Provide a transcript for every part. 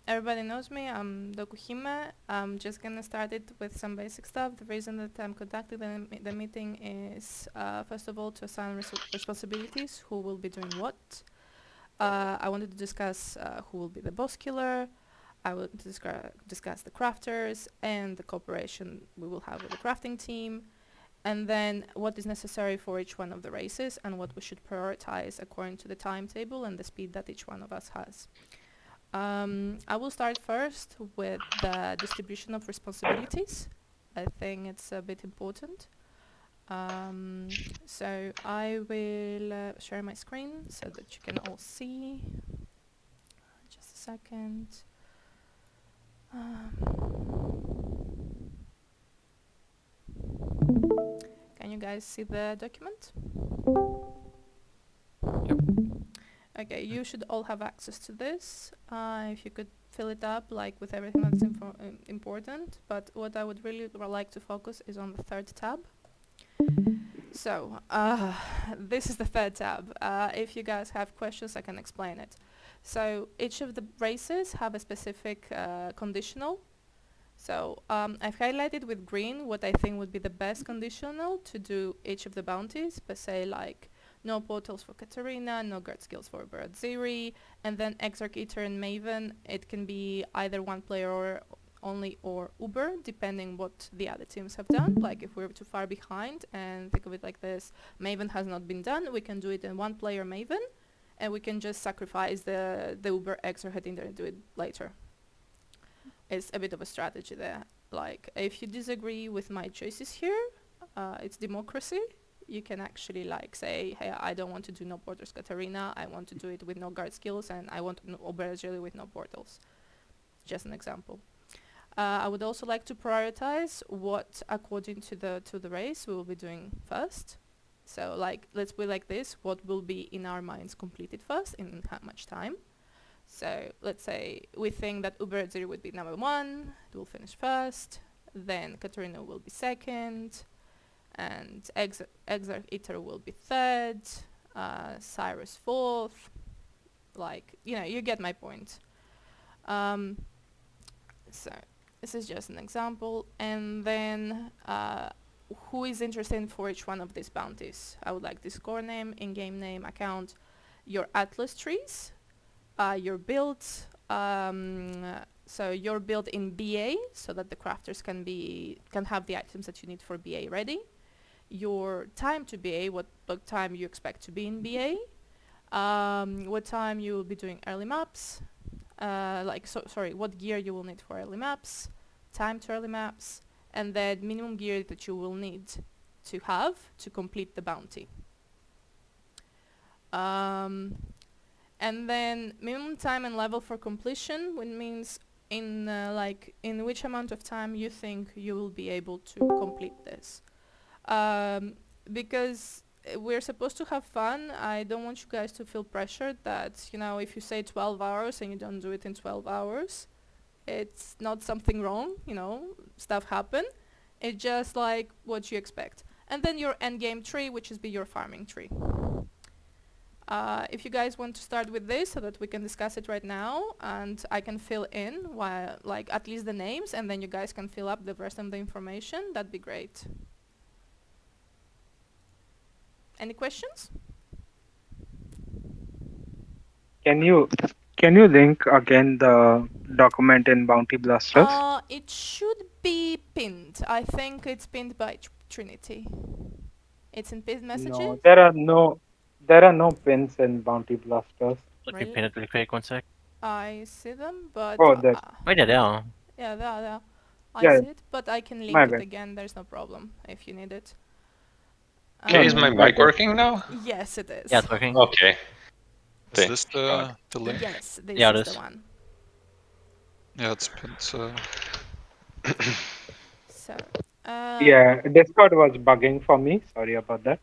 Everybody knows me. I'm Dokuhime. I'm just gonna start it with some basic stuff. The reason that I'm conducting the meeting is, first of all, to assign responsibilities, who will be doing what. I wanted to discuss who will be the boss killer. I will discuss the crafters and the cooperation we will have with the crafting team, and then what is necessary for each one of the races and what we should prioritize according to the timetable and the speed that each one of us has. I will start first with the distribution of responsibilities. I think it's a bit important. So I will share my screen so that you can all see. Just a second. Can you guys see the document? Yep. Okay, you should all have access to this. If you could fill it up like with everything that's important, but what I would really like to focus is on the third tab. So, this is the third tab. If you guys have questions, I can explain it. So each of the races have a specific conditional. So I've highlighted with green what I think would be the best conditional to do each of the bounties, but say like no portals for Katarina, no guard skills for Baradziri, and then Exarch Eater and Maven. It can be either one player or only or Uber, depending what the other teams have done. Like if we're too far behind, and think of it like this, Maven has not been done, we can do it in one player Maven, and we can just sacrifice the Uber Exarch and then do it later. It's a bit of a strategy there. Like if you disagree with my choices here, it's democracy. You can actually like say, hey, I don't want to do no portals Katarina, I want to do it with no guard skills, and I want no Oberagili with no portals. Just an example. I would also like to prioritize what, according to the race, we will be doing first. So like, let's be like this, what will be in our minds completed first, in how much time. So let's say we think that Uberadziri would be number 1, it will finish first, then Katarina will be second, and Exarch Eater will be third, Cyrus fourth, like, you know, you get my point. So this is just an example, and then who is interested for each one of these bounties? I would like this core name, in-game name, account, your atlas trees, your builds, so your build in BA, so that the crafters can have the items that you need for BA ready. Your time to BA, what time you expect to be in BA, what time you will be doing early maps, what gear you will need for early maps, time to early maps, and then minimum gear that you will need to have to complete the bounty. And then minimum time and level for completion, which means in which amount of time you think you will be able to complete this. Because we're supposed to have fun. I don't want you guys to feel pressured that, you know, if you say 12 hours and you don't do it in 12 hours, it's not something wrong, you know, stuff happen. It's just like what you expect. And then your endgame tree, which is your farming tree. If you guys want to start with this so that we can discuss it right now and I can fill in while, like, at least the names, and then you guys can fill up the rest of the information, that'd be great. Any questions? Can you link again the document in Bounty Blasters? It should be pinned. I think it's pinned by Trinity. It's in pinned messages? No, there are no pins in Bounty Blasters. Let me Really? pin it really quick, 1 sec. I see them, but Oh, that. Wait, yeah, down. yeah, there. I Yeah, see it, but I can link my it bad. again. There's no problem if you need it. Okay, is No, my I mic got- working now? Yes, it is. Yeah, it's working. Okay. Is this the link? Yes, this Yeah, it is is. the one. Yeah, it's pinned. So So, Yeah, Discord was bugging for me. Sorry about that.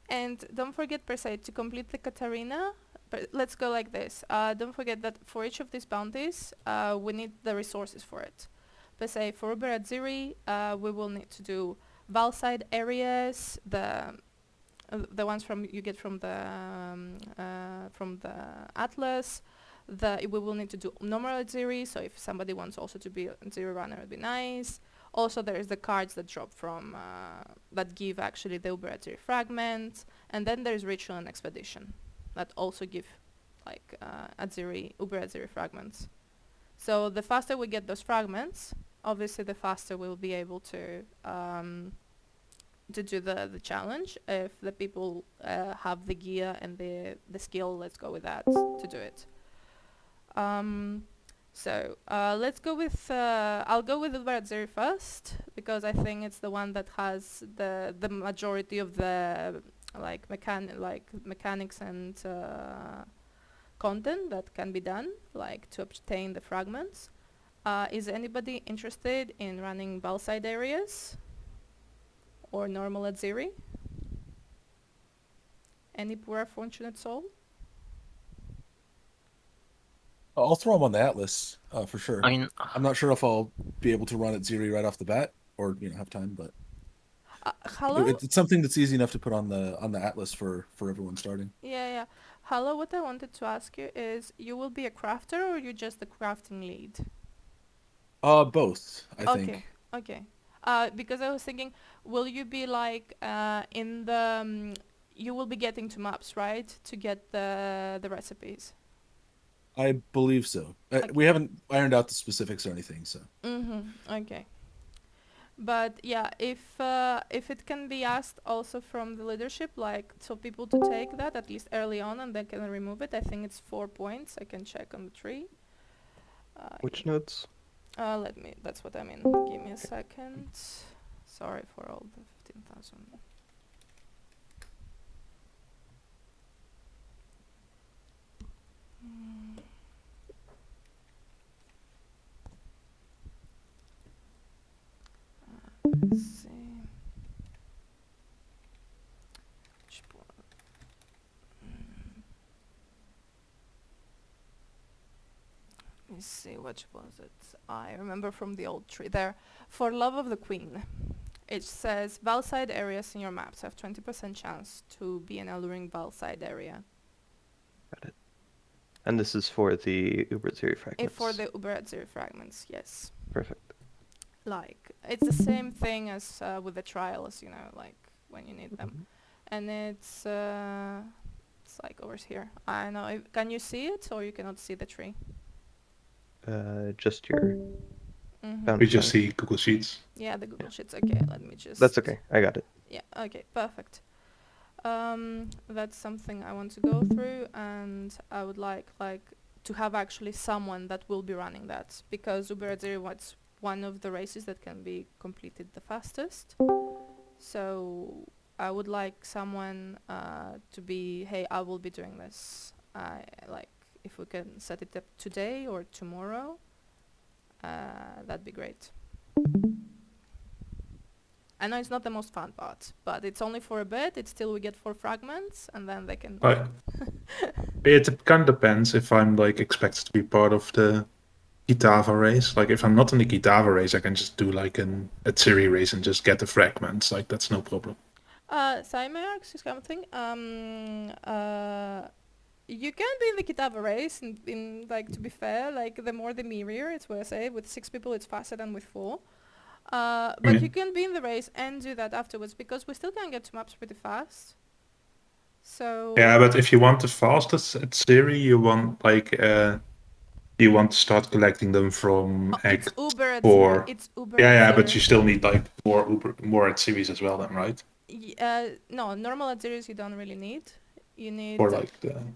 And don't forget, per se, to complete the Katarina, but let's go like this. Don't forget that for each of these bounties, we need the resources for it. Per se, for Baradziri, we will need to do Valside areas, the the ones you get from the atlas. We will need to do normal Atziri, so if somebody wants also to be Atziri runner, it'd be nice. Also, there is the cards that drop from that give actually the Uber Atziri fragment, and then there is Ritual and Expedition that also give like Uber Atziri fragments. So the faster we get those fragments, obviously the faster we'll be able to do the challenge. If the people have the gear and the skill, let's go with that to do it. So let's go with I'll go with Uber Atziri first, because I think it's the one that has the majority of the mechanics and content that can be done, like to obtain the fragments. Is anybody interested in running Valside areas or normal Atziri? Any poor fortunate soul? I'll throw them on the Atlas for sure. I mean, I'm not sure if I'll be able to run Atziri right off the bat, or have time, but Hello? it's something that's easy enough to put on the Atlas for everyone starting. Yeah. Hello, what I wanted to ask you is, you will be a crafter or you just the crafting lead? Both, I think. Okay. Because I was thinking, will you be like in the you will be getting to maps, right, to get the recipes? I believe so. We haven't ironed out the specifics or anything, so. Okay. But yeah, if it can be asked also from the leadership, like, so people to take that at least early on and they can remove it. I think it's 4 points. I can check on the tree. Which nodes? That's what I mean. Give me a second. Sorry for all the 15,000. Let's see. Let me see, which was it? I remember from the old tree there. For Love of the Queen, it says Valside areas in your maps have 20% chance to be an alluring Valside area. Got it. And this is for the Uber Atziri fragments? For the Uber Atziri fragments, yes. Perfect. Like, it's the same thing as with the trials, like when you need them. And it's like over here. I don't know, can you see it or you cannot see the tree? Just your... We just see Google Sheets. Yeah, the Google Sheets. Okay, let me just... That's okay, I got it. Yeah, okay, perfect. That's something I want to go through, and I would like to have actually someone that will be running that, because Uber Atziri was one of the races that can be completed the fastest. So I would like someone to be, hey, I will be doing this. If we can set it up today or tomorrow, that'd be great. I know it's not the most fun part, but it's only for a bit. It's still we get 4 fragments, and then they can... It kind of depends if I'm expected to be part of the Kitava race. If I'm not in the Kitava race, I can just do an Atziri race and just get the fragments. That's no problem. So may I ask you something? You can be in the Kitava race, in to be fair, the more the merrier, it's what I say. With 6 people, it's faster than with 4. But you can be in the race and do that afterwards, because we still can get to maps pretty fast. So... Yeah, but if you want the fastest Atziri, you want you want to start collecting them from it's Uber or... It's Uber Yeah, Atziri. but you still need more Atziris as well then, right? No, normal Atziris you don't really need. You need Or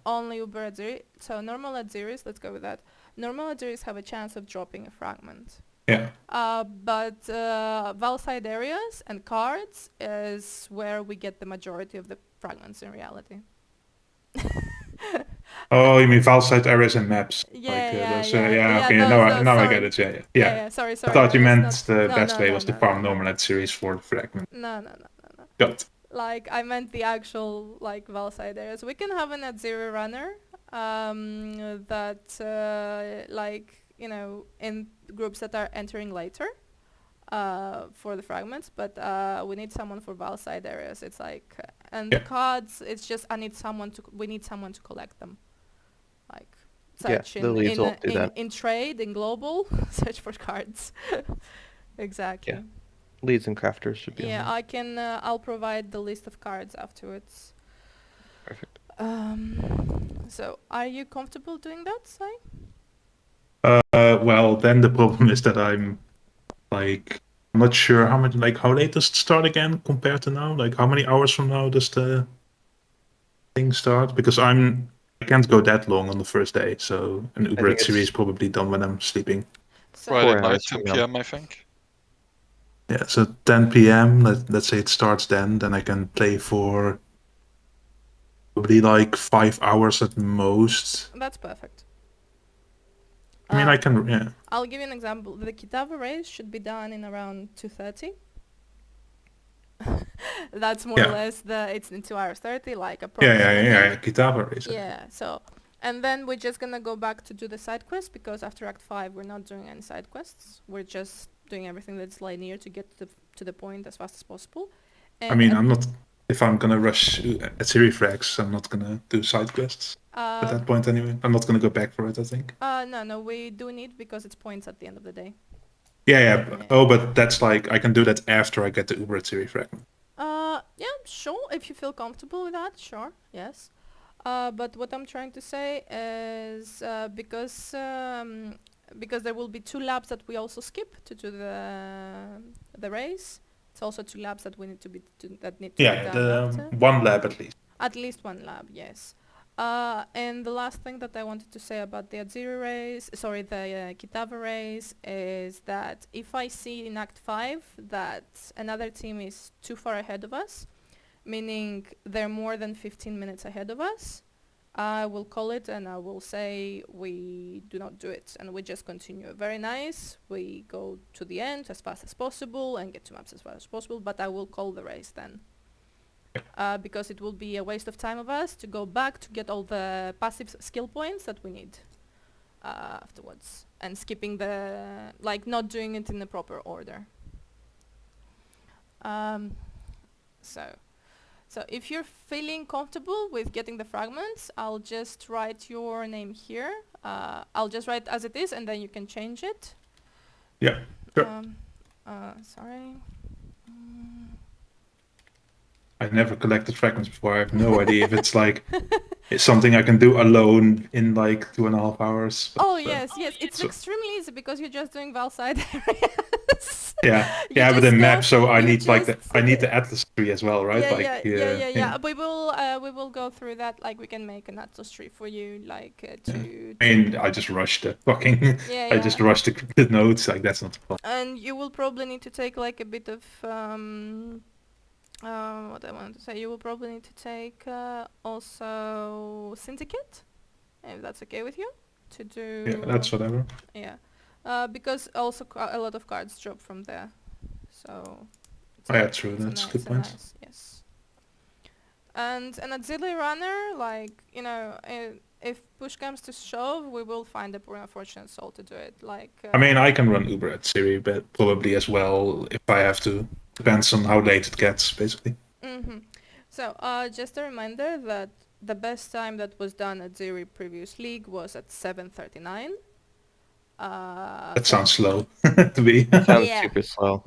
only Uber Atziri. So normal Atziris, let's go with that. Normal Atziris have a chance of dropping a fragment. Yeah. But Valside areas and cards is where we get the majority of the fragments in reality. Oh, you mean Valside areas and maps? Yeah, Okay, now I get it. Yeah. Sorry. I thought you meant the No, best no, way no, was to no, farm no. normal series for the fragment. No. Got it. I meant the actual Valside areas. We can have an Atziri runner that in groups that are entering later for the fragments, but we need someone for Valside areas. It's And Yeah. the cards, it's just we need someone to collect them. Like Yeah, search the leads will do in, that. in trade, in global, search for cards. Exactly. Yeah. Leads and crafters should be on Yeah, there. I can. I'll provide the list of cards afterwards. Perfect. So are you comfortable doing that, Sai? Well, then the problem is that I'm not sure how late does it start again compared to now? Like, how many hours from now does the thing start? Because I can't go that long on the first day, so an Uber think series is it's- probably done when I'm sleeping. So Friday 4 night, hours 10 from now. p.m. I think. Yeah, so 10 p.m. Let's say it starts then I can play for probably like 5 hours at most. that's perfect. I mean, I can, yeah. I'll give you an example. The Kitava race should be done in around 2:30. That's more or Yeah. less it's in 2 hours 30, like Yeah, approximately. Kitava race. Yeah, so, and then we're just gonna go back to do the side quest, because after Act 5 we're not doing any side quests. We're just doing everything that's linear to get to the point as fast as possible. I mean, if I'm gonna rush at Series Frags, I'm not gonna do side quests at that point anyway. I'm not gonna go back for it, I think. no, we do need, because it's points at the end of the day. Yeah. Yeah. Oh, but that's like, I can do that after I get the Uber at Series Fragment. Yeah, sure, if you feel comfortable with that, sure, yes. But what I'm trying to say is, because there will be 2 labs that we also skip to do the race. It's also 2 labs that need to be Yeah, done after. one lab at least. At least 1 lab, yes. And the last thing that I wanted to say about the Kitava race, is that if I see in Act 5 that another team is too far ahead of us, meaning they're more than 15 minutes ahead of us, I will call it and I will say we do not do it, and we just continue. Very nice, we go to the end as fast as possible and get to maps as fast as possible, but I will call the race then. Because it will be a waste of time of us to go back to get all the passive skill points that we need afterwards, and skipping not doing it in the proper order. So if you're feeling comfortable with getting the fragments, I'll just write your name here. I'll just write as it is, and then you can change it. Yeah, sure. Sorry. I never collected fragments before. I have no idea if it's it's something I can do alone in 2.5 hours. Oh but, yes, it's so- extremely easy, because you're just doing Valside areas. Yeah, You yeah, but just the go- map. So I you need just- I need the Atlas tree as well, right? Yeah. We will go through that. We can make an Atlas tree for you, to. I mean, I just rushed the fucking. Yeah, I just rushed the notes. That's not the problem. And you will probably need to take a bit of what I wanted to say. You will probably need to take also Syndicate, if that's okay with you, to do. Yeah, that's whatever. Yeah, because also a lot of cards drop from there, so. Oh, yeah, true. it's a That's ni- good it's a point. nice, yes. And an auxiliary runner, if push comes to shove, we will find a poor unfortunate soul to do it. I mean, I can run Uber at Siri, but probably as well if I have to. Depends on how late it gets, basically. Mm-hmm. So, just a reminder that the best time that was done at Ziri previous league was at 7:39. That sounds slow to be. Sounds Yeah. super slow.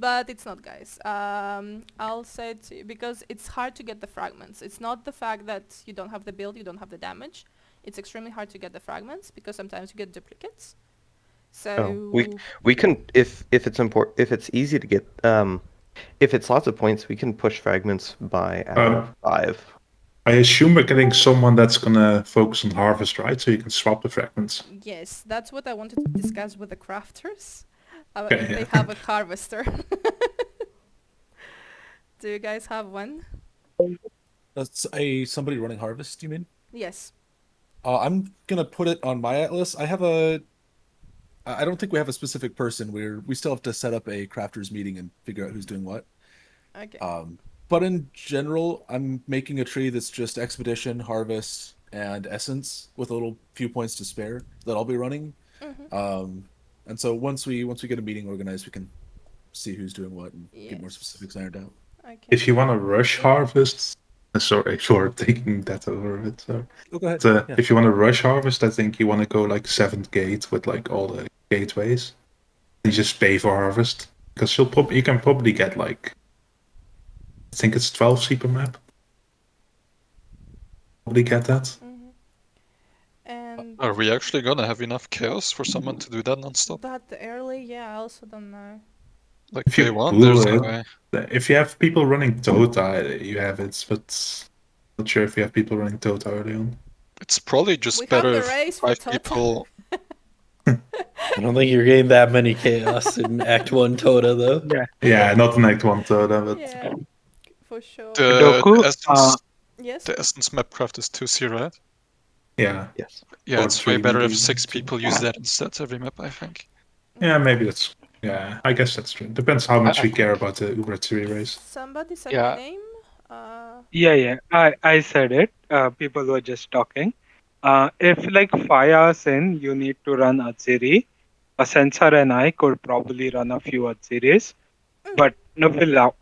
But it's not, guys. I'll say it to you, because it's hard to get the fragments. It's not the fact that you don't have the build, you don't have the damage. It's extremely hard to get the fragments, because sometimes you get duplicates. So We can, if it's important, if it's easy to get, if it's lots of points, we can push fragments by hour 5. I assume we're getting someone that's gonna focus on harvest, right? So you can swap the fragments. yes, that's what I wanted to discuss with the crafters. Okay, If they yeah. have a harvester. Do you guys have one? That's somebody running harvest, you mean? Yes. I'm gonna put it on my Atlas. I don't think we have a specific person. We still have to set up a crafters meeting and figure out who's doing what. Okay. But in general, I'm making a tree that's just expedition, harvest, and essence with a little few points to spare that I'll be running. Mhm. And so once we get a meeting organized, we can see who's doing what and get more Yes. specifics ironed out. Okay. If you want to rush harvest, sorry for taking that over a bit. So, Oh, go ahead. but, Yeah. if you want to rush harvest, I think you want to go like 7th gate with like all the gateways. You just pay for harvest because you can probably get like, I think it's 12 C per map. Probably get that. Mm-hmm. And Are we actually gonna have enough chaos for someone to do that non-stop? that early, yeah, I also don't know. Like If you day one, pool there's no it, way. if you have people running Tota, you have it, but not sure if you have people running Tota early on. It's probably just We have better the if race for 5 Tota. people. I don't think you're getting that many chaos in Act 1 Tota, though. Yeah. Yeah, not an Act 1 Tota, but Yeah, for sure. The Doku, essence, Yes. the essence mapcraft is 2C, right? yeah. Yes. Yeah, Or it's way 3D better if even, 6 so- people use that instead every map, I think. Yeah, maybe that's. Yeah, I guess that's true. Depends how much I we care think- about the Uber 3 race. Somebody said Yeah. my name. Yeah. I said it. People were just talking. If like 5 hours in, you need to run Aziri, a sensor and I could probably run a few Aziris, but no,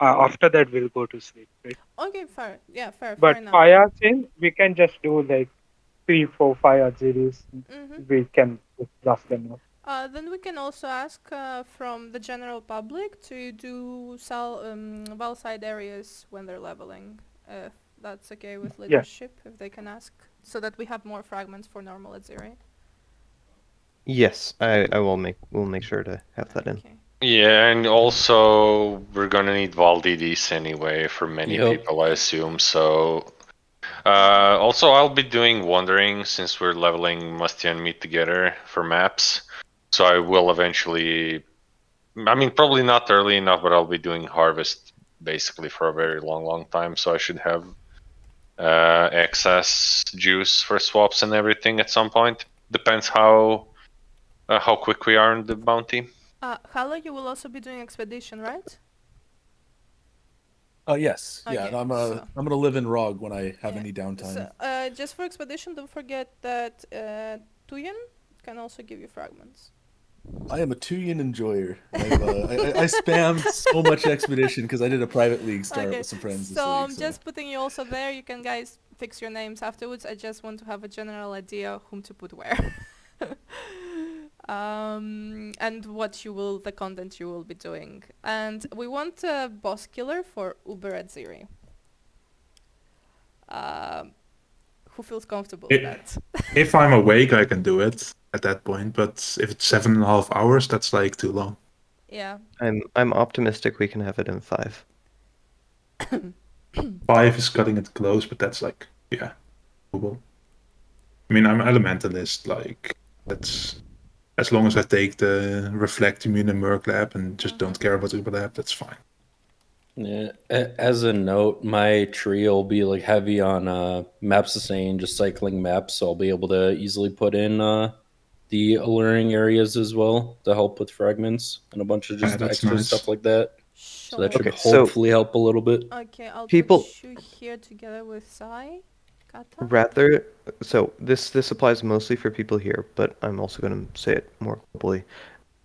after that we'll go to sleep, right? Okay, fair. Yeah, fair But enough. 5 hours in, we can just do like 3, 4, 5 Aziris. Mm-hmm. We can just dust them off. Then we can also ask from the general public to do wall side areas when they're leveling. If that's okay with leadership, if they can ask, so that we have more fragments for normal Aziri. Yes, we'll make sure to have that in. Okay. Yeah, and also we're gonna need Val DDs anyway for many Yep. people, I assume. So, also I'll be doing Wandering since we're leveling Musty and Meat together for maps. So I will eventually, I mean, probably not early enough, but I'll be doing Harvest basically for a very long time. So I should have excess juice for swaps and everything at some point. Depends how quick we are in the bounty. Hala, you will also be doing expedition, right? Yes. Yeah. Okay, And so- I'm gonna live in Rog when I have Yeah. any downtime. So, just for expedition, don't forget that Tuyen can also give you fragments. I am a Tuyen enjoyer. I spammed so much expedition because I did a private league start with some friends this so week. I'm just putting you also there. You can guys fix your names afterwards. I just want to have a general idea whom to put where. And what the content you will be doing. And we want a boss killer for Uber at Ziri. Who feels comfortable with that? If I'm awake, I can do it at that point. But if it's 7.5 hours, that's like too long. Yeah. I'm optimistic we can have it in 5. 5 is cutting it close, but that's like, yeah, doable. I mean, I'm elementalist, like, that's, as long as I take the Reflect, Immune, and Merc lab and just don't care about Uber lab, that's fine. Yeah. As a note, my tree will be like heavy on map sustain, just cycling maps, so I'll be able to easily put in the alluring areas as well to help with fragments and a bunch of just that's extra nice. stuff like that. Sure. So that should Okay, so- hopefully help a little bit. Okay, I'll People- put you here together with Sai. Kata? Rather, so this applies mostly for people here, but I'm also going to say it more globally.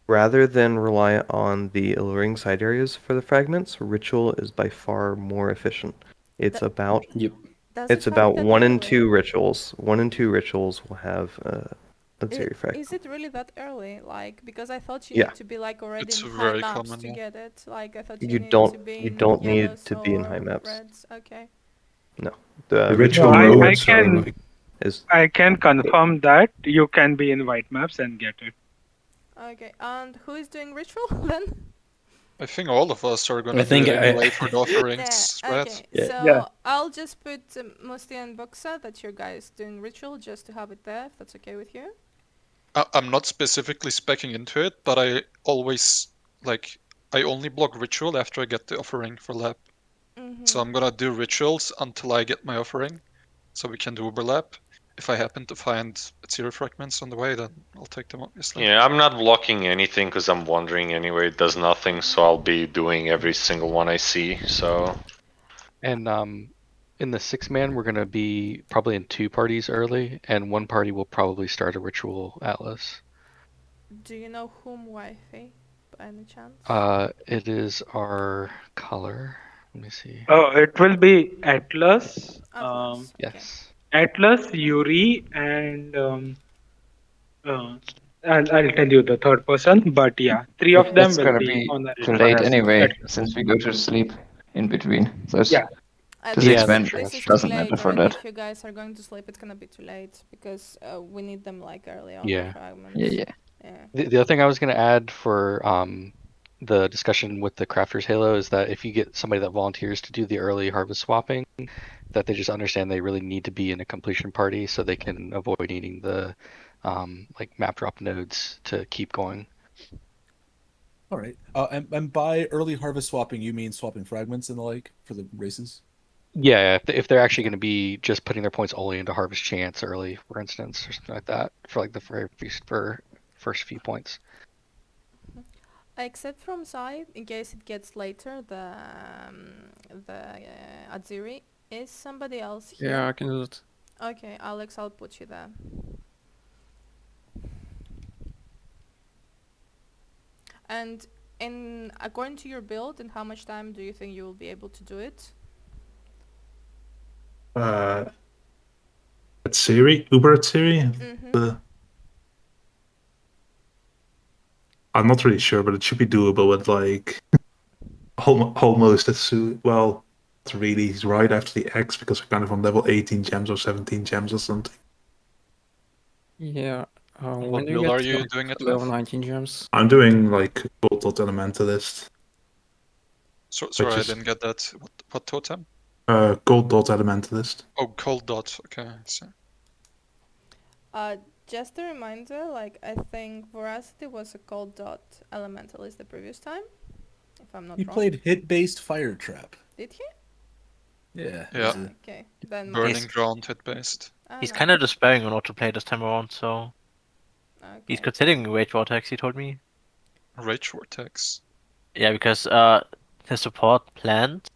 Rather than rely on the alluring side areas for the fragments, ritual is by far more efficient. It's That- about Yep. Does it's it have about that 1 and early? 2 rituals. 1 and 2 rituals will have a zero fragment. Is it really that early? Like, because I thought you Yeah. need to be like already It's in very high maps common, to yeah. get it. Like, I thought You you needed don't- to be you in don't need yellows to be in high or maps. Reds. Okay. The ritual I roads are can- like, is I can confirm that you can be in white maps and get it. Okay. And who is doing ritual then? I think all of us are gonna I think do it I- anyway for the offerings, right? Okay. Yeah. So Yeah. I'll just put Musti and Buxa that you guys doing ritual just to have it there. If that's okay with you. I'm not specifically specking into it, but I always I only block ritual after I get the offering for lab. Mm-hmm. So I'm gonna do rituals until I get my offering, so we can do overlap. If I happen to find 0 fragments on the way, then I'll take them obviously. Yeah, I'm not blocking anything because I'm wandering anyway. It does nothing, so I'll be doing every single one I see. So And in the 6-man, we're gonna be probably in 2 parties early, and 1 party will probably start a ritual atlas. Do you know whom Wi-Fi by any chance? It is our color. Let me see. Oh, it will be Atlas, Atlas. Okay. Yes. Atlas, Yuri, and I'll tell you the third person. But yeah, three of them It's will gonna be be on the too list. late Perhaps anyway, Atlas. since we go to sleep in between. So it's Yeah. to This, 6 men this that's is true. too doesn't late matter for already. that. If you guys are going to sleep, it's gonna be too late because we need them like early on the Yeah. fragments. Yeah. Yeah. The other thing I was going to add for the discussion with the Crafters Halo is that if you get somebody that volunteers to do the early harvest swapping, that they just understand they really need to be in a completion party so they can avoid needing the like map drop nodes to keep going. All right. And by early harvest swapping, you mean swapping fragments and the like for the races? Yeah, if they're actually going to be just putting their points only into harvest chance early, for instance, or something like that, for like the first few points. Except from side, in case it gets later, the Atziri. Is somebody else here? Yeah, I can do that. Okay, Alex, I'll put you there. And according to your build, in how much time do you think you will be able to do it? At Siri, Uber at Siri. Mm-hmm. I'm not really sure, but it should be doable with like almost as soon. Well, it's really right after the X because we're kind of on level 18 gems or 17 gems or something. Yeah. What When do you build get are you like, doing it level with? 19 gems? I'm doing like Gold Dot Elementalist. Sorry, I is- didn't get that. What totem? Gold Dot Elementalist. Oh, cold dot. Okay. So. Just a reminder, like I think Voracity was a cold dot elementalist the previous time, if I'm not He wrong. played hit-based Fire Trap. Did he? Yeah. Yeah. Okay, then Burning ground hit based. He's kind of despairing on what to play this time around, so he's considering Rage Vortex. He told me. Rage Vortex. Yeah, because his support plant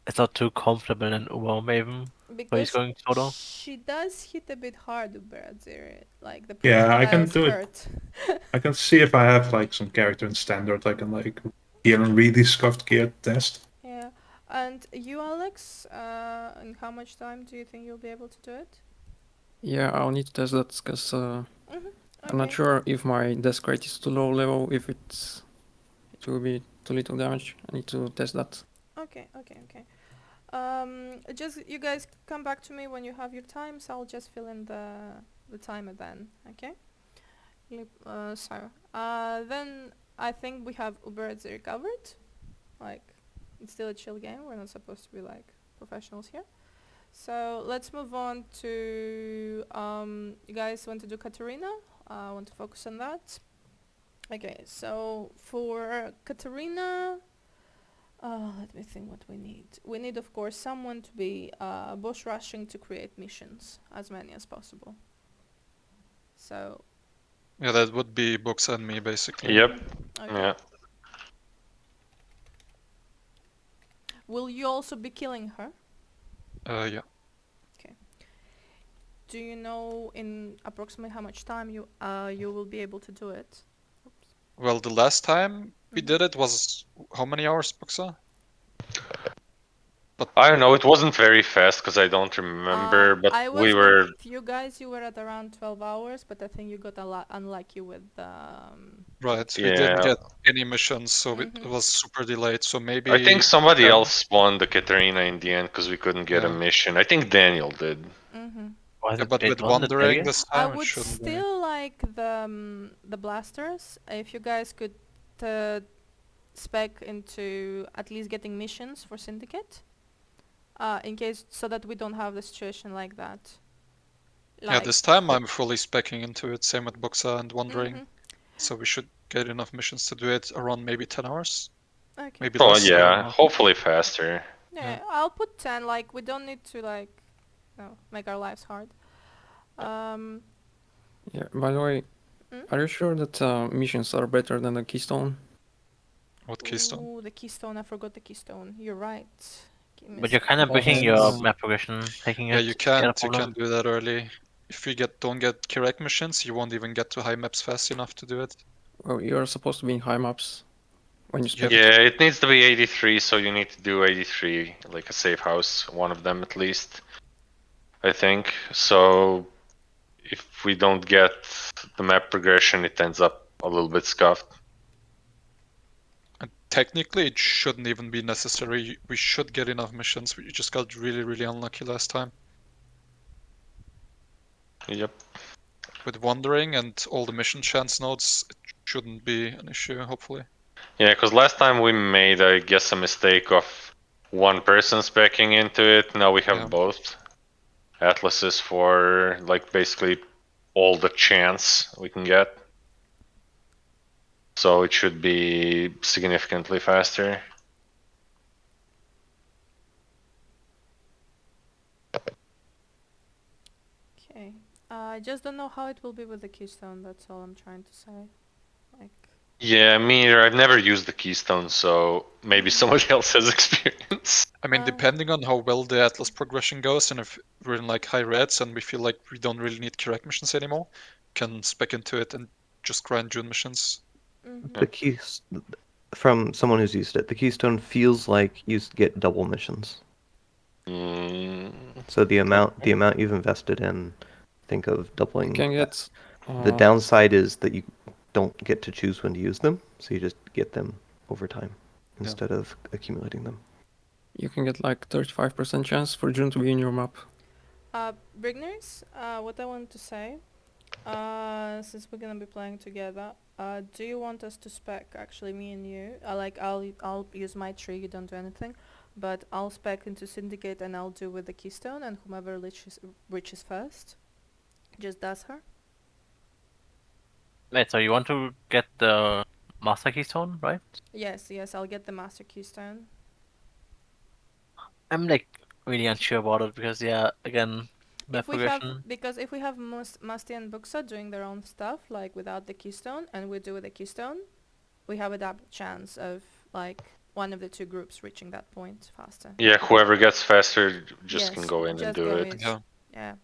is not too comfortable in Uber Maven. So he's going solo. She does hit a bit hard, Uberatzir. Like the Yeah, I can projectiles do hurt. it. I can see if I have like some character in standard I can like gear and really scuffed gear test. Yeah, and you, Alex, in how much time do you think you'll be able to do it? Yeah, I'll need to test that because I'm not Okay. sure if my desk rate is too low level, if it will be too little damage. I need to test that. Okay. Just you guys come back to me when you have your time, so I'll just fill in the timer then. Okay. Then I think we have Uberatzir covered. Like, it's still a chill game. We're not supposed to be like professionals here. So let's move on to you guys want to do Katarina? I want to focus on that. Okay, so for Katarina, let me think what we need. We need, of course, someone to be bush rushing to create missions, as many as possible. So. Yeah, that would be Books and me, basically. Yep. Okay. Yeah. Will you also be killing her? Yeah. Okay. Do you know in approximately how much time you will be able to do it? Well, the last time we did it was how many hours, Buxa? But I don't know. It wasn't very fast because I don't remember, but I was we were. with you guys. You were at around 12 hours, but I think you got a lot unlucky with. Right, we Yeah. didn't get any missions, so it was super delayed. So maybe. I think somebody else won the Katarina in the end because we couldn't get a Yeah. mission. I think Daniel did. Yeah, but with Wandering this I time, it would shouldn't be. still like the blasters. If you guys could spec into at least getting missions for Syndicate, in case so that we don't have the situation like that. Yeah, this time I'm fully specking into it. Same with Buxa and Wandering. So we should get enough missions to do it around maybe 10 hours. Okay. Maybe Oh less. I don't yeah, know. hopefully faster. Yeah, I'll put 10. Like we don't need to like, make our lives hard. Yeah. By the way, are you sure that missions are better than the Keystone? What Keystone? Ooh, the Keystone. I forgot the Keystone. You're right. Give me a But you're second. kind of breaking your map progression, taking Yeah, it. you is that a can't problem? do that early. If you don't get correct missions, you won't even get to high maps fast enough to do it. Well, you're supposed to be in high maps. when you spec. Yeah, it needs to be 83, so you need to do 83, like a safe house, one of them at least, I think. So if we don't get the map progression, it ends up a little bit scuffed. And technically, it shouldn't even be necessary. We should get enough missions. We just got really, really unlucky last time. Yep. With Wandering and all the mission chance nodes, it shouldn't be an issue, hopefully. Yeah, because last time we made, I guess, a mistake of one person speccing into it. Now we have both atlases for, like, basically all the chance we can get. So it should be significantly faster. Okay. I just don't know how it will be with the Keystone, that's all I'm trying to say. Like... Yeah, me neither. I've never used the Keystone, so maybe somebody else has experience. I mean, depending on how well the Atlas progression goes, and if we're in like high reds and we feel like we don't really need correct missions anymore, can spec into it and just grind June missions. The keys, from someone who's used it, the Keystone feels like you get double missions. So the amount you've invested in, think of doubling. You can get. The downside is that you don't get to choose when to use them, so you just get them over time instead of accumulating them. You can get like 35% chance for June to be in your map. Brigners, what I want to say, since we're gonna be playing together, do you want us to spec actually me and you? I'll use my tree. You don't do anything, but I'll spec into Syndicate and I'll do with the Keystone, and whomever reaches first, just does her. Wait, so you want to get the Master Keystone, right? Yes, I'll get the Master Keystone. I'm like really unsure about it because again, map progression. Because if we have Musty and Buxa doing their own stuff, like without the Keystone, and we do with the Keystone, we have a double chance of like one of the two groups reaching that point faster. Yeah, whoever gets faster just can go in and do it. Yeah.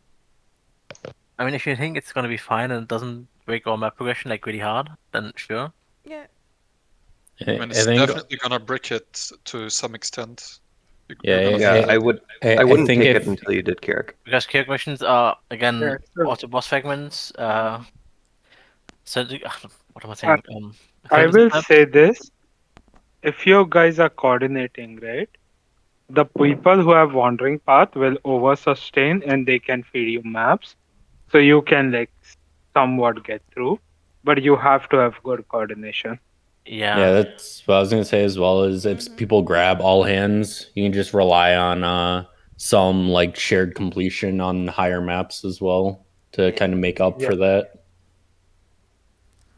I mean, if you think it's gonna be fine and it doesn't break our map progression like really hard, then sure. Yeah. I mean, it's definitely gonna break it to some extent. I wouldn't take it until you did Kirik. Because Kirik missions are again auto boss fragments. So what am I saying? I will say this: if you guys are coordinating, right, the people who have wandering path will over sustain and they can feed you maps, so you can like somewhat get through, but you have to have good coordination. Yeah, that's what I was gonna say as well. Is if people grab all hands, you can just rely on some like shared completion on higher maps as well to kind of make up for that.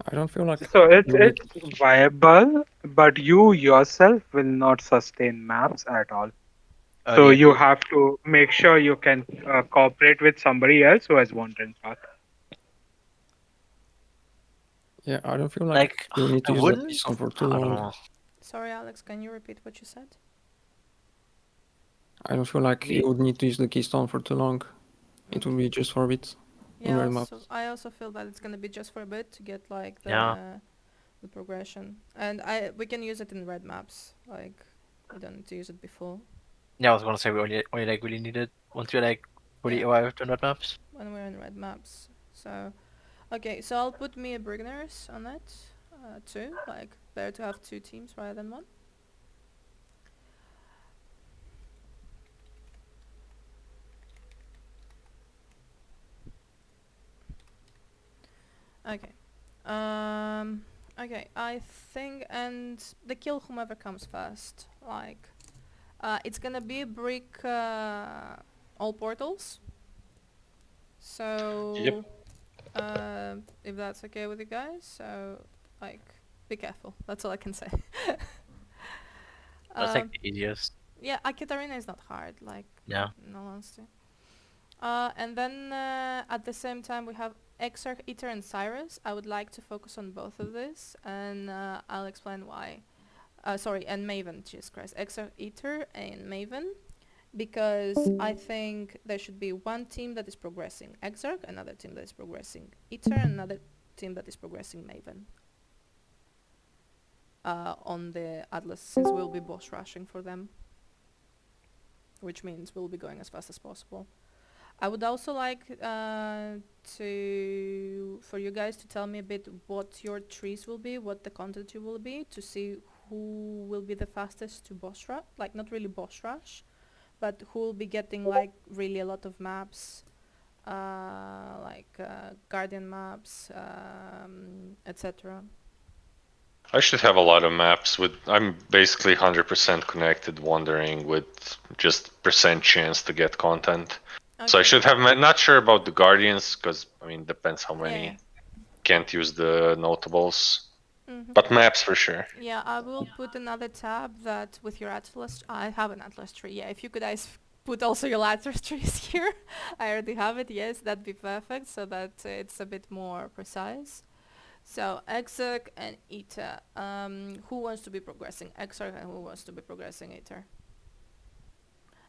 I don't feel like so. It's viable, but you yourself will not sustain maps at all. So you have to make sure you can cooperate with somebody else who has wandering path. Yeah, I don't feel like you need to use that Keystone for too long. Sorry, Alex, can you repeat what you said? I don't feel like you would need to use the Keystone for too long. It will be just for a bit. Yeah, I also feel that it's gonna be just for a bit to get like the progression, and we can use it in red maps. Like we don't need to use it before. Yeah, I was gonna say we only like really need it once you're like fully arrived on red maps. When we're in red maps, so. Okay, so I'll put me a Brigners on that too. Like better to have two teams rather than one. Okay. Okay, I think, and the kill whomever comes first. Like, it's gonna be brick all portals. So. Yep. If that's okay with you guys, so like be careful. That's all I can say. That's like the easiest. Yeah, Akatarina is not hard. Like no honesty. And then at the same time we have Exarch, Eater, and Cyrus. I would like to focus on both of this, and I'll explain why. Sorry, and Maven. Jesus Christ, Exarch, Eater, and Maven. Because I think there should be one team that is progressing Exarch, another team that is progressing Eater, and another team that is progressing Maven. on the Atlas, since we'll be boss rushing for them, which means we'll be going as fast as possible. I would also like for you guys to tell me a bit what your trees will be, what the content you will be, to see who will be the fastest to boss rush, like not really boss rush, but who will be getting like really a lot of maps, like guardian maps, etc. I should have a lot of maps with. I'm basically 100% connected, wandering with just percent chance to get content. Okay. So I should have. Not sure about the guardians because I mean depends how many. Yeah. Can't use the notables. Mm-hmm. But maps for sure. Yeah, I will put another tab that with your Atlas. I have an Atlas tree. Yeah, if you could guys put also your Atlas trees here. I already have it. Yes, that'd be perfect so that it's a bit more precise. So Exarch and Ita. Who wants to be progressing Exarch and who wants to be progressing Ita?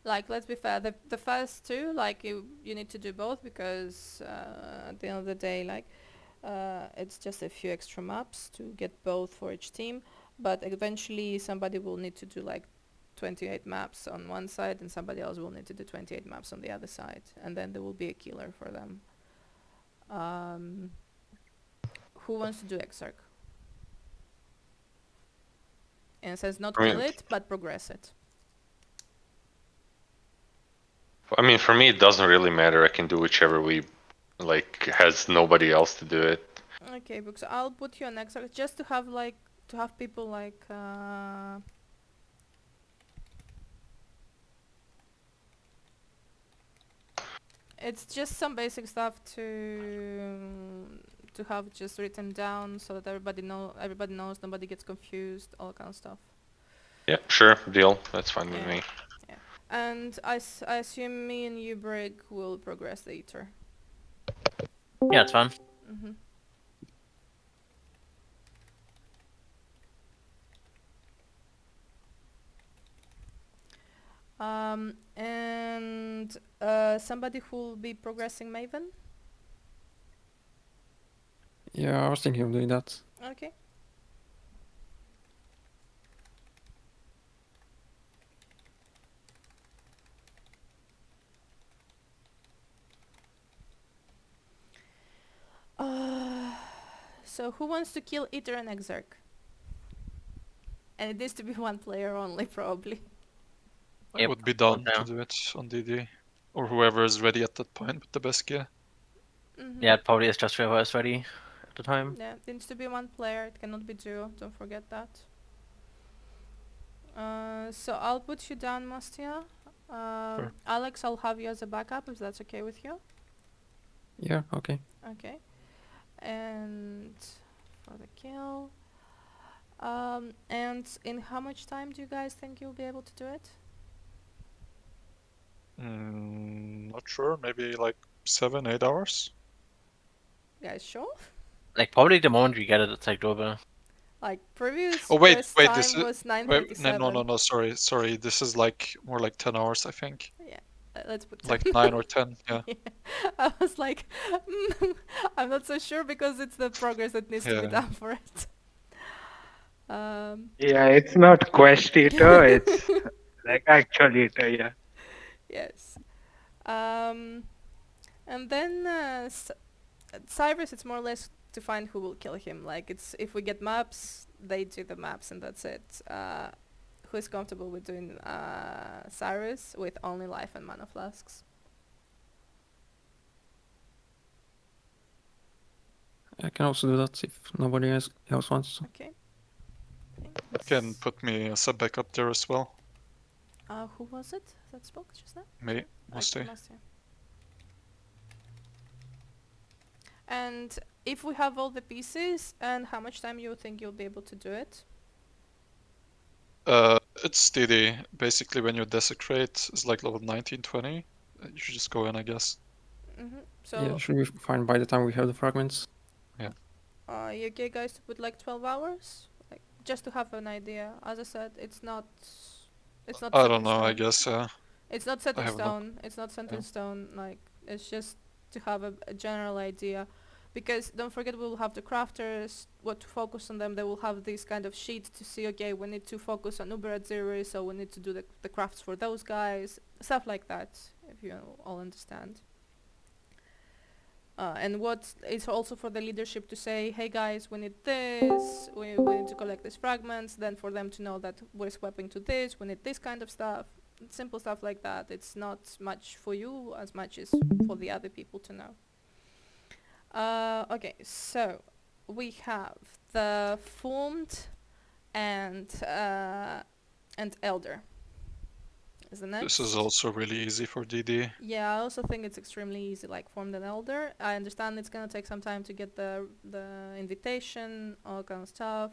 Like, let's be fair. The first two, like you need to do both because at the end of the day, like. It's just a few extra maps to get both for each team, but eventually somebody will need to do like 28 maps on one side and somebody else will need to do 28 maps on the other side, and then there will be a killer for them. Who wants to do Exarch? And it says not kill it, but progress it. I mean, for me, it doesn't really matter. I can do whichever we like has nobody else to do it. Okay, because I'll put you on Exarch just to have like people like it's just some basic stuff to have just written down so that everybody knows, nobody gets confused, all kind of stuff. Yeah, sure, deal. That's fine with me. Yeah, and I assume me and you, Brig, will progress the Eater. Yeah, it's fun. Mm-hmm. And somebody who will be progressing Maven? Yeah, I was thinking of doing that. Okay. So who wants to kill Iter and Exarch? And it needs to be one player only, probably. I would be down to do it on DD. Or whoever is ready at that point with the best gear. Mm-hmm. Yeah, it probably is just whoever is ready at the time. Yeah, it needs to be one player, it cannot be duo, don't forget that. So I'll put you down, Mastia. Sure. Alex, I'll have you as a backup, if that's okay with you. Yeah, okay. Okay. And for the kill. And in how much time do you guys think you'll be able to do it? Not sure. Maybe like 7-8 hours. Guys, sure? Like probably the moment we get it, it's like doable. Like previous. Oh wait, time this was 9:37. No. Sorry. This is like more like 10 hours, I think. Yeah. Let's put 10. Like 9 or 10. Yeah. Yeah. I was like, I'm not so sure because it's the progress that needs to be done for it. Yeah, it's not Quest Eater, it's like actual Eater, yeah. Yes. And then Cyrus, it's more or less to find who will kill him. Like, it's if we get maps, they do the maps and that's it. Who is comfortable with doing Cyrus with only life and mana flasks? I can also do that if nobody else wants. Okay. You can put me as a backup there as well. Who was it that spoke just now? Me, Musty. And if we have all the pieces, and how much time you think you'll be able to do it? It's steady. Basically, when you desecrate, it's like level 19-20. You should just go in, I guess. Mm-hmm. So yeah, should be fine by the time we have the fragments. Yeah. You okay, guys, to put like 12 hours? Like, just to have an idea. As I said, it's not. I don't know. I guess. It's not set in stone. It's not set in stone. Like, it's just to have a general idea. Because don't forget, we will have the crafters, what to focus on them. They will have these kind of sheets to see, okay, we need to focus on Uber Atziri, so we need to do the crafts for those guys. Stuff like that, if you all understand. And what is also for the leadership to say, hey guys, we need this, we need to collect these fragments, then for them to know that we're swapping to this, we need this kind of stuff. Simple stuff like that. It's not much for you as much as for the other people to know. Okay, so we have the formed and elder. Is the next. This is also really easy for DD. Yeah, I also think it's extremely easy, like formed and elder. I understand it's gonna take some time to get the invitation, all kind of stuff.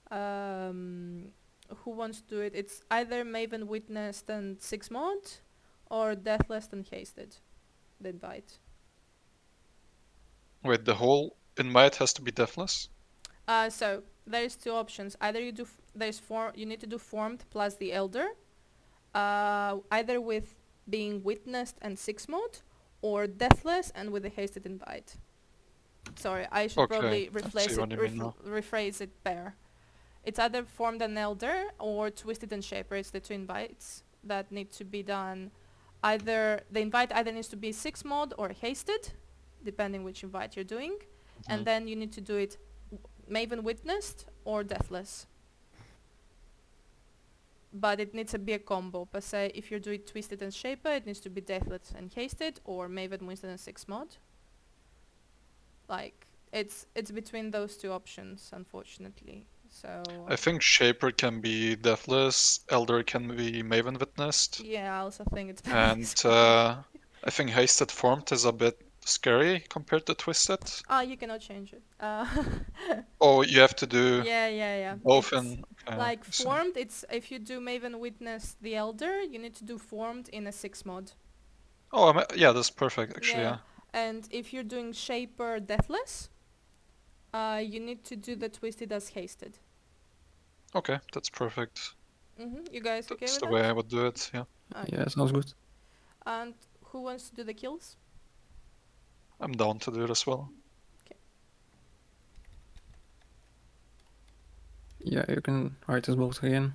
Who wants to do it? It's either Maven Witnessed and 6 mod, or Deathless and Hasted. The invite. Wait, the whole invite has to be deathless? So there's 2 options. Either you do you need to do formed plus the elder, either with being witnessed and 6 mod, or deathless and with a hasted invite. Sorry, I should probably rephrase it better. It's either formed and elder or twisted and shaper. It's the 2 invites that need to be done. The invite either needs to be 6 mod or hasted, depending which invite you're doing, and then you need to do it Maven Witnessed or Deathless. But it needs to be a combo. Per se, if you're doing Twisted and Shaper, it needs to be Deathless and Hasted, or Maven Witnessed and 6 mod. Like, it's between those 2 options, unfortunately. So I think Shaper can be Deathless, Elder can be Maven Witnessed. Yeah, I also think it's better. And I think Hasted Formed is a bit scary compared to Twisted. You cannot change it. Oh, you have to do yeah. both It's in... like formed, it's if you do Maven Witness the Elder, you need to do formed in a 6 mod. Oh, yeah, that's perfect, actually, yeah. And if you're doing Shaper Deathless, you need to do the Twisted as Hasted. Okay, that's perfect. You guys okay with that? That's the way I would do it, yeah. Okay. Yeah, sounds good. And who wants to do the kills? I'm down to do it as well. Okay. Yeah, you can write us both again.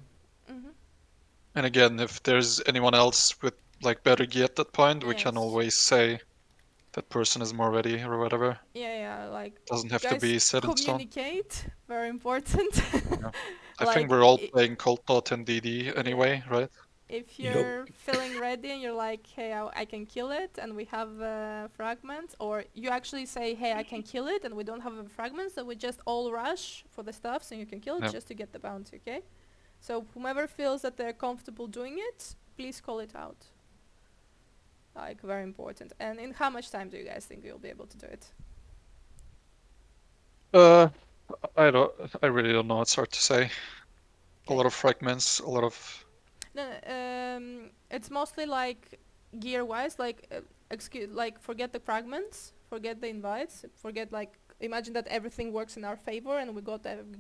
And again, if there's anyone else with like better gear at that point, we can always say that person is more ready or whatever. Yeah, like doesn't have to be set in stone. Communicate, very important. Yeah. I think we're all playing Cold Thought and DD anyway, right? If you're feeling ready and you're like, hey, I can kill it, and we have fragments, or you actually say, hey, I can kill it, and we don't have fragments, so we just all rush for the stuff so you can kill it just to get the bounty, okay? So whomever feels that they're comfortable doing it, please call it out. Like, very important. And in how much time do you guys think you'll be able to do it? I really don't know. It's hard to say. A lot of fragments, a lot of... No, it's mostly like gear-wise, like forget the fragments, forget the invites, forget imagine that everything works in our favor and we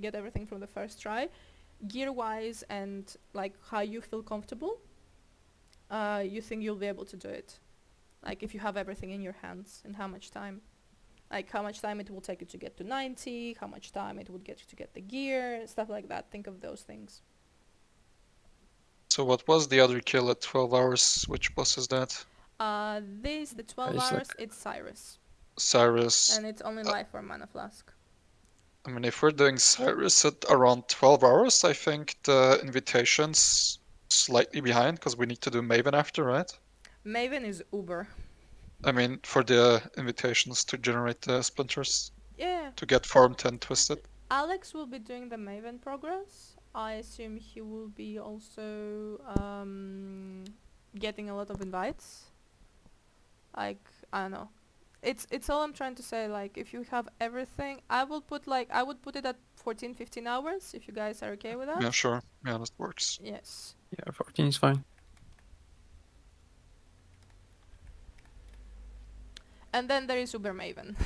get everything from the first try. Gear-wise and like how you feel comfortable, you think you'll be able to do it. Like if you have everything in your hands, and how much time. Like how much time it will take you to get to 90, how much time it would get you to get the gear, stuff like that. Think of those things. So what was the other kill at 12 hours? Which boss is that? The 12 hours, it's Cyrus. Cyrus. And it's only life or mana flask. I mean, if we're doing Cyrus at around 12 hours, I think the invitation's slightly behind, because we need to do Maven after, right? Maven is Uber. I mean, for the invitations to generate the splinters. Yeah. To get formed and twisted. Alex will be doing the Maven progress. I assume he will be also getting a lot of invites. Like, I don't know. It's all I'm trying to say. Like, if you have everything, I would put it at 14-15 hours, if you guys are okay with that. Yeah, sure. Yeah, that works. Yes. Yeah, 14 is fine. And then there is Uber Maven.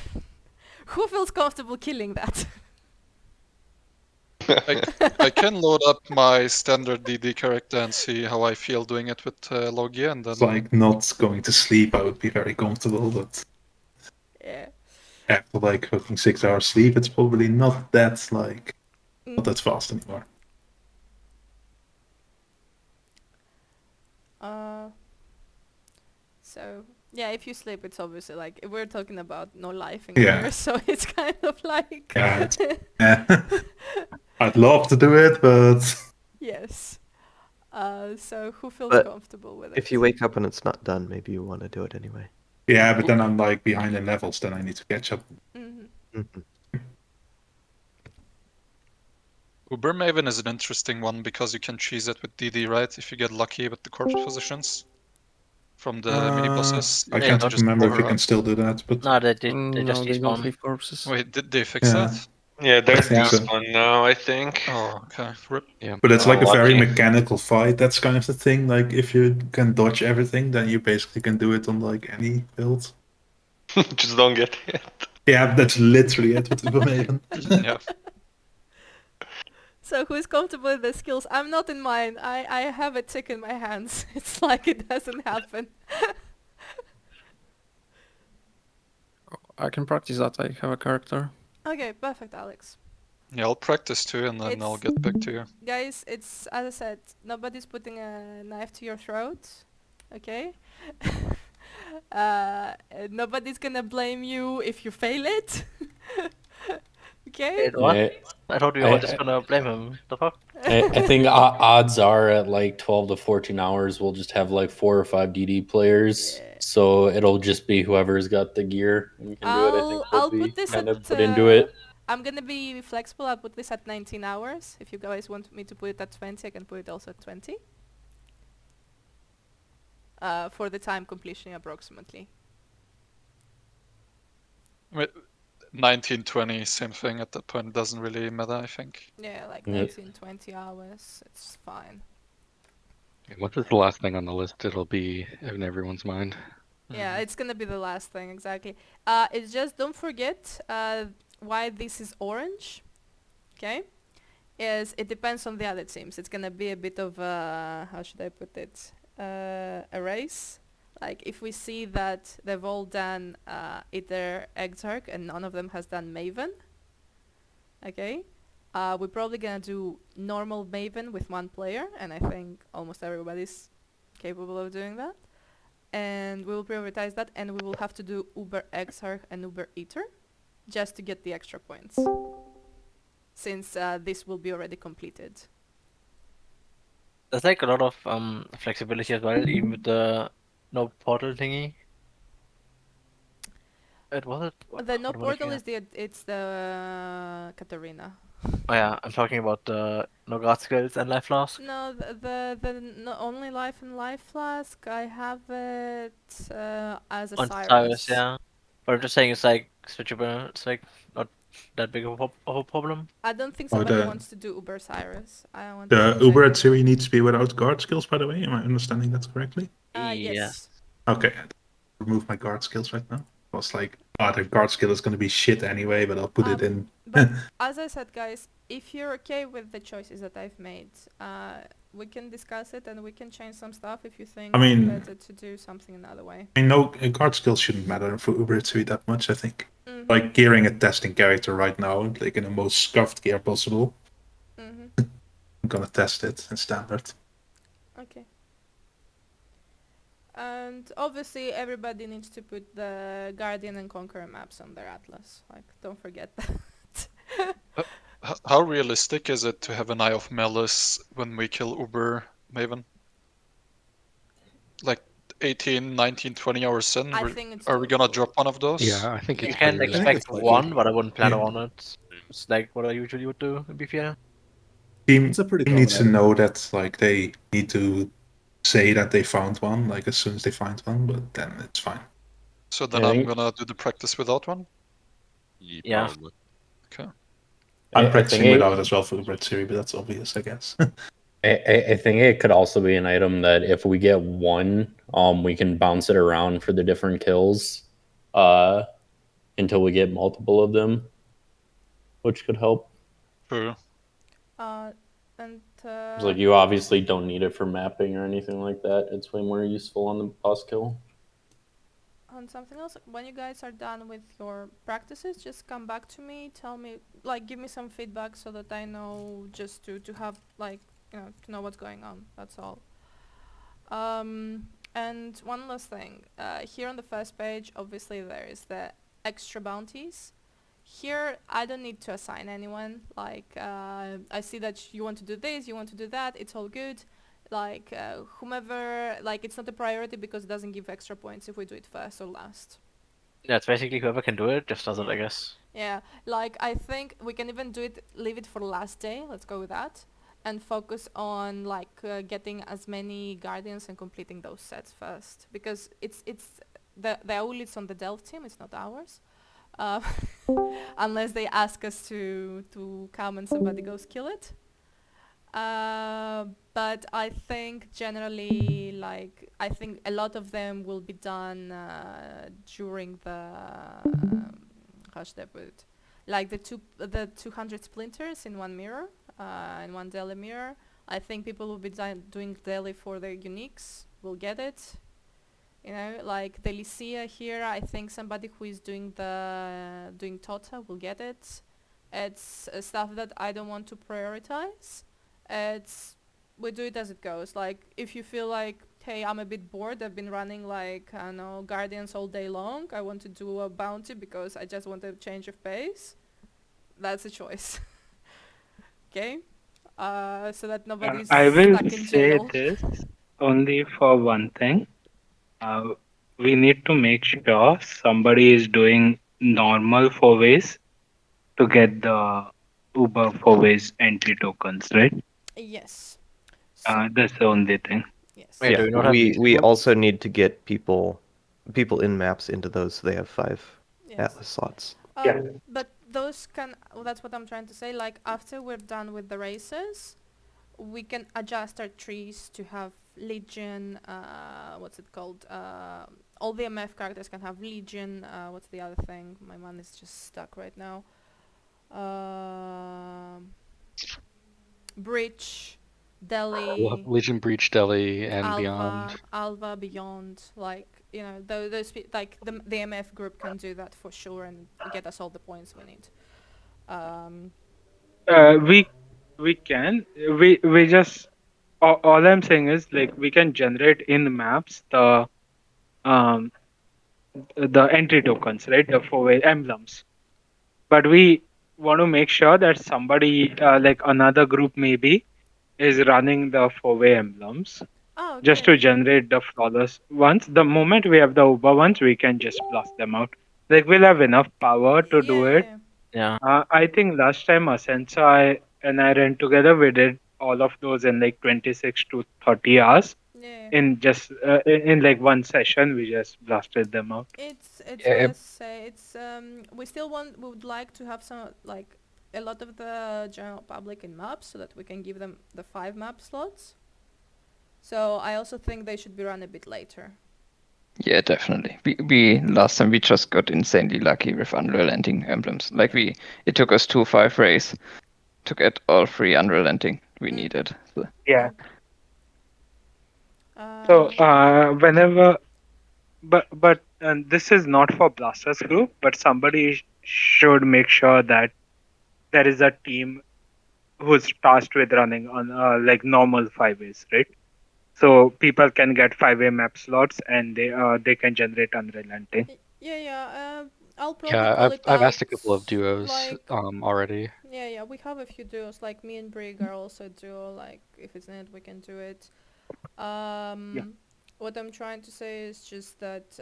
Who feels comfortable killing that? I can load up my standard DD character and see how I feel doing it with Logia, and then... It's like not going to sleep, I would be very comfortable, but... Yeah. after like hooking 6 hours sleep, it's probably not that like not that fast anymore. So yeah, if you sleep, it's obviously like we're talking about no life in Yeah. here, so it's kind of like Yeah, I'd love to do it, but yes. So who feels But comfortable with it? if you wake up and it's not done, maybe you want to do it anyway. yeah, but then I'm like behind in levels, then I need to catch up. Uber Maven is an interesting one because you can cheese it with DD, right? If you get lucky with the corpse positions from the mini bosses. I you can't just remember if you override. can still do that, but No, they just No, they don't despawn. leave corpses. Wait, did they fix Yeah. that? Yeah, there's think so. despawn now, I think. Oh, okay. Rip. Yeah. But it's Oh, like a very lucky. mechanical fight. That's kind of the thing. Like if you can dodge everything, then you basically can do it on like any build. Just don't get hit. Yeah, that's literally it with Uber Maven. Yeah. So who's comfortable with the skills? I'm not in mine. I have a tick in my hands. It's like it doesn't happen. I can practice that. I have a character. Okay, perfect, Alex. Yeah, I'll practice too, and then I'll get back to you. Guys, it's as I said, nobody's putting a knife to your throat, okay? Nobody's gonna blame you if you fail it. Okay? Wait, what? Yeah. I thought we were just gonna blame him. The fuck? I think odds are at like 12 to 14 hours, we'll just have like 4 or 5 DD players. Yeah. So it'll just be whoever's got the gear and can do it. I think I'll we'll be put this kind at, of put into it. I'm gonna be flexible. I'll put this at 19 hours. If you guys want me to put it at 20, I can put it also at 20. For the time completion approximately. Wait, 19, 20, same thing at that point. Doesn't really matter, I think. Yeah, like Yeah. 19, 20 hours. It's fine. What is the last thing on the list? It'll be in everyone's mind. Yeah, it's gonna be the last thing, exactly. It's just, don't forget why this is orange, okay? Is it depends on the other teams. It's gonna be a bit of a, how should I put it, a race. Like if we see that they've all done either Exarch and none of them has done Maven, okay? We're probably gonna do normal Maven with one player, and I think almost everybody's capable of doing that. And we will prioritize that, and we will have to do Uber Exarch and Uber Eater just to get the extra points, since this will be already completed. There's like a lot of flexibility as well, even with the no portal thingy. It was it. The no what am I portal looking at? it's the Katarina. Oh yeah, I'm talking about the no guard skills and life flask. No, the no, only life and life flask. I have it as a On Cyrus. Cyrus, yeah. But I'm just saying it's like switchable. It's like not that big of a problem. I don't think Oh, somebody the- wants to do Uber Cyrus. I want The to Uber at Siri needs to be without guard skills, by the way. Am I understanding that correctly? yes. Okay. Remove my guard skills right now. I was like, the guard skill is going to be shit anyway, but I'll put it in. But as I said, guys, if you're okay with the choices that I've made, we can discuss it and we can change some stuff if you think I mean- it's better to do something another way. I mean, no, guard skills shouldn't matter for Uber at Siri that much, I think. Mhm. Like gearing a testing character right now, like in the most scuffed gear possible. Mhm. I'm gonna test it in standard. Okay. And obviously everybody needs to put the Guardian and Conqueror maps on their atlas. Like, don't forget that. How realistic is it to have an Eye of Malice when we kill Uber Maven? Like 18, 19, 20 hours in? I think it's Are we gonna drop one of those? Yeah, I think You it's can pretty expect it's likely. one, but I wouldn't plan Yeah. on it. It's like what I usually would do in BFA. Team It's a pretty needs to common know that like they need to say that they found one, like as soon as they find one, but then it's fine. So then Yeah, I I'm think- gonna do the practice without one? Yeah. Okay. I'm I practicing think without as well for Uber at Siri, but that's obvious, I guess. I think it could also be an item that if we get one, we can bounce it around for the different kills, until we get multiple of them, which could help. True. And 'Cause, like, you obviously don't need it for mapping or anything like that. It's way more useful on the boss kill. on something else. When you guys are done with your practices, just come back to me. Tell me, like, give me some feedback so that I know just to have like to know what's going on. That's all. And one last thing. Here on the first page, obviously there is the extra bounties. Here, I don't need to assign anyone. Like, I see that you want to do this, you want to do that. It's all good. Like, whomever, like, it's not a priority because it doesn't give extra points if we do it first or last. Yeah, it's basically whoever can do it just does it, I guess. Yeah, like, I think we can even leave it for last day. Let's go with that. And focus on, like, getting as many guardians and completing those sets first. Because it's the Aulits on the Delve team, it's not ours. Unless they ask us to come and somebody goes kill it. But I think generally, like, I think a lot of them will be done during the how should I put it? Like the 200 splinters in one mirror, in one daily mirror. I think people will be doing daily for their uniques. Will get it. You know, like the Lycia here, I think somebody who is doing Tota will get it. It's stuff that I don't want to prioritize. We do it as it goes. Like, if you feel like, hey, I'm a bit bored, I've been running like, I don't know, Guardians all day long, I want to do a bounty because I just want a change of pace, that's a choice. Okay? So that nobody's I will stuck in say jail. this only for one thing. We need to make sure somebody is doing normal 4-ways to get the Uber 4-ways entry tokens, right? Yes. That's the only thing. Yes. Wait, do Yeah, we not have we YouTube? also need to get people in maps into those so they have 5 Yes. Atlas slots. Yeah. But those that's what I'm trying to say. Like, after we're done with the races, we can adjust our trees to have Legion, what's it called? All the MF characters can have Legion, what's the other thing? My mind is just stuck right now. Breach, Delhi, We'll have Legion, Breach, Delhi, and beyond. Alva, Beyond, like, you know, those like the MF group can do that for sure and get us all the points we need. We can. We just all I'm saying is, like, we can generate in the maps the entry tokens, right? The 4-way emblems. But we want to make sure that somebody like another group maybe is running the 4-way emblems. Oh, okay. Just to generate the flawless ones. The moment we have the Uber ones, we can just blast them out. Like, we'll have enough power to do it. Yeah. I think last time Asensa and I ran together, we did all of those in like 26 to 30 hours. Yeah. In just in like one session, we just blasted them out. It's Yeah, let's say it's we would like to have some, like, a lot of the general public in maps so that we can give them the 5 map slots. So I also think they should be run a bit later. Yeah, definitely. We last time we just got insanely lucky with unrelenting emblems. Like, it took us 2-5 race to get all 3 unrelenting we needed. So. Yeah. So whenever, but this is not for Blasters group, but somebody should make sure that there is a team who's tasked with running on like normal 5-ways, right? So people can get 5-way map slots and they can generate unrelenting. I'll probably Yeah, call I've asked a couple of duos like, already. Yeah, we have a few duos. Like, me and Brig are also a duo. Like, if it's needed, we can do it. What I'm trying to say is just that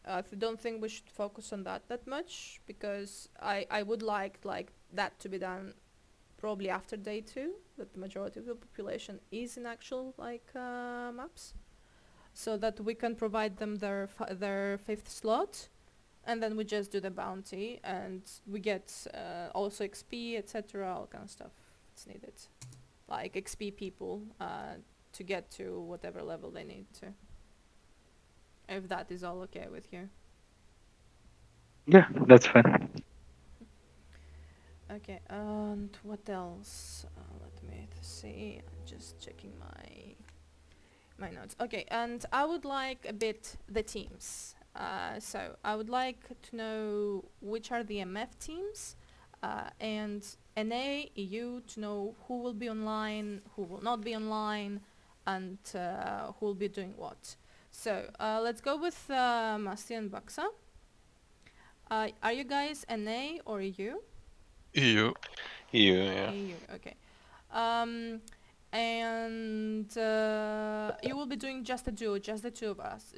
I don't think we should focus on that much, because I would like that to be done probably after day 2, that the majority of the population is in actual maps, so that we can provide them their 5th slot, and then we just do the bounty and we get also XP, etc., all kind of stuff that's needed, like XP people to get to whatever level they need to, if that is all okay with you. Yeah, that's fine. Okay, and what else? Let me see. I'm just checking my notes. Okay, and I would like a bit the teams. So I would like to know which are the MF teams, and NA, EU to know who will be online, who will not be online, and who will be doing what. So let's go with Masti and Baksa. Are you guys NA or EU? EU. EU, yeah. EU, okay. And you will be doing just the duo, just the two of us,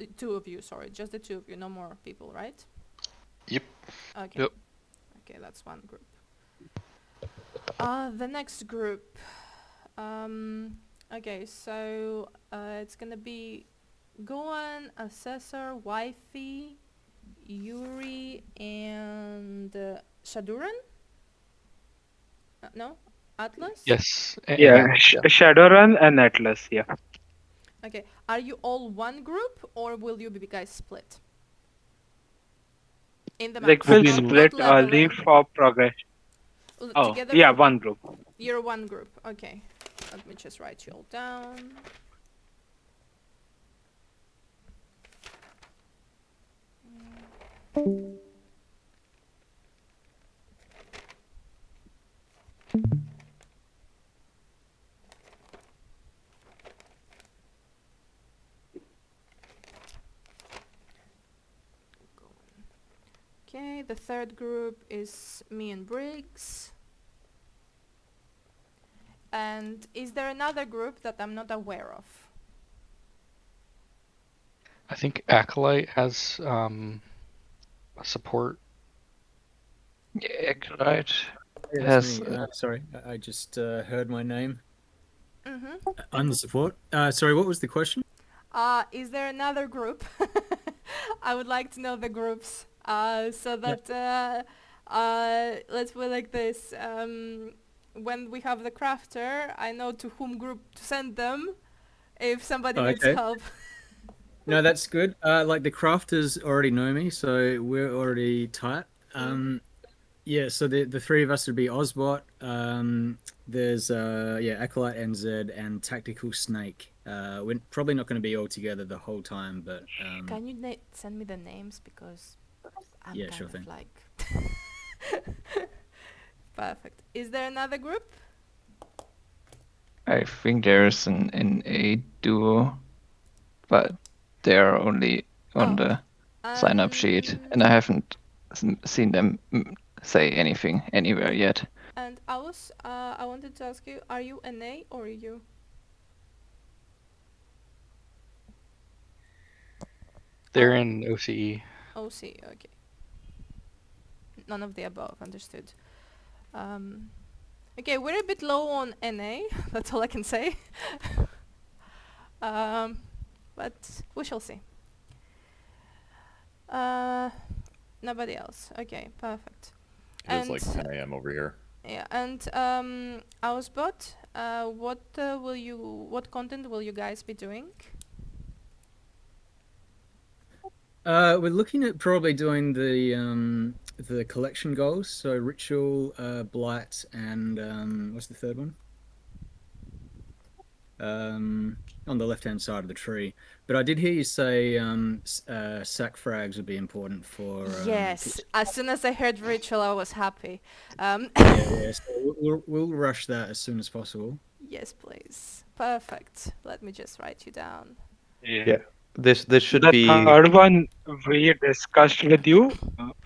just the two of you, no more people, right? Yep. Okay. Yep. Okay, that's one group. The next group. Okay, so it's gonna be Gohan, Assessor, Wifey, Yuri, and Shaduran? No? Atlas? Yes. Yeah, Shadowrun and Atlas. Yeah. Okay. Are you all one group, or will you be guys split? In the Like maps, we'll not split leveling. for progress. Oh, Together yeah, for- one group. You're one group. Okay. Let me just write you all down. Okay, the third group is me and Briggs. And is there another group that I'm not aware of? I think Acolyte has support. Yeah, right. Yeah, Has that's me. Sorry, I just heard my name. Mm-hmm. I'm the support. Sorry, what was the question? Is there another group? I would like to know the groups. So that let's put it like this. When we have the crafter, I know to whom group to send them if somebody needs help. No, that's good. Like the crafters already know me, so we're already tight. Yeah, so the three of us would be Ozbot. There's Acolyte NZ and Tactical Snake. We're probably not going to be all together the whole time, but can you send me the names, because I'm yeah, kind sure of thing. like perfect. Is there another group? I think there's an A duo, but they're only on the sign-up sheet, and I haven't seen them say anything anywhere yet. And I wanted to ask you, are you an A or you? They're in OCE. OC, okay. None of the above, understood. Okay, we're a bit low on NA, that's all I can say. But we shall see. Nobody else. Okay, perfect. It's like 10 a.m. over here. Yeah, and Ausbot, what content will you guys be doing? We're looking at probably doing the collection goals. So Ritual, Blight, and what's the third one? On the left-hand side of the tree. But I did hear you say sack frags would be important for... yes, as soon as I heard Ritual, I was happy. Yeah, so we'll rush that as soon as possible. Yes, please. Perfect. Let me just write you down. Yeah. This should the be... The third one we discussed with you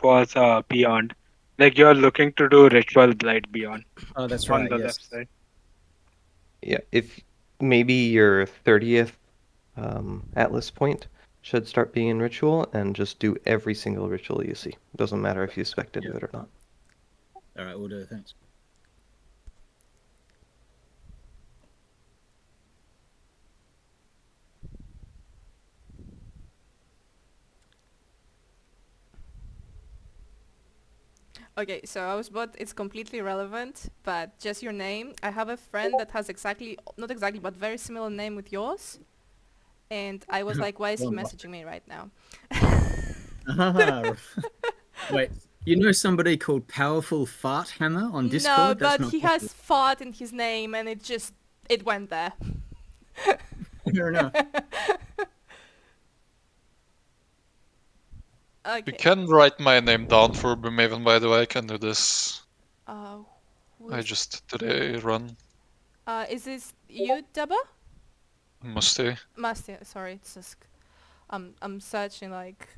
was Beyond. Like you're looking to do Ritual Blight Beyond. Oh, that's on right, the yes. left side. Yeah, if maybe your 30th Atlas point should start being in Ritual, and just do every single Ritual you see. Doesn't matter if you spec into it or not. All right, we'll do it. Thanks. Okay, so Ausbot, it's completely irrelevant, but just your name. I have a friend that has not exactly, but very similar name with yours. And I was like, why is he messaging me right now? Wait, you know somebody called Powerful Fart Hammer on Discord? No, but he has fart in his name, and it went there. Fair enough. You Okay. can write my name down for Maven, by the way. I can do this. I just did a run. Is this you, Deba? Musty. Musty. Sorry, it's just I'm searching like.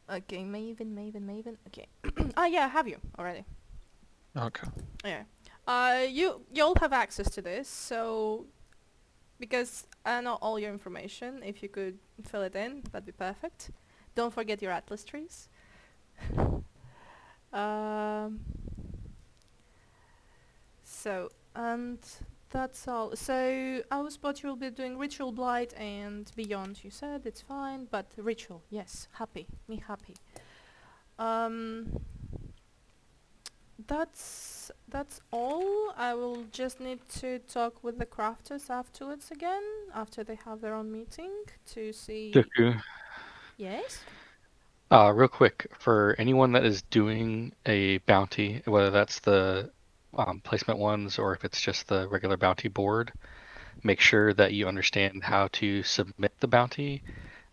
Okay, Maven. Okay. Yeah, I have you already. Okay. Yeah. You'll have access to this, so because I know all your information, if you could fill it in, that'd be perfect. Don't forget your atlas trees. So, and that's all. So, Owlspot, you'll be doing Ritual Blight and Beyond, you said. It's fine, but Ritual, yes. Happy. Me happy. That's all. I will just need to talk with the crafters afterwards again, after they have their own meeting, to see... Deku. Yes? Real quick, for anyone that is doing a bounty, whether that's the placement ones or if it's just the regular bounty board, make sure that you understand how to submit the bounty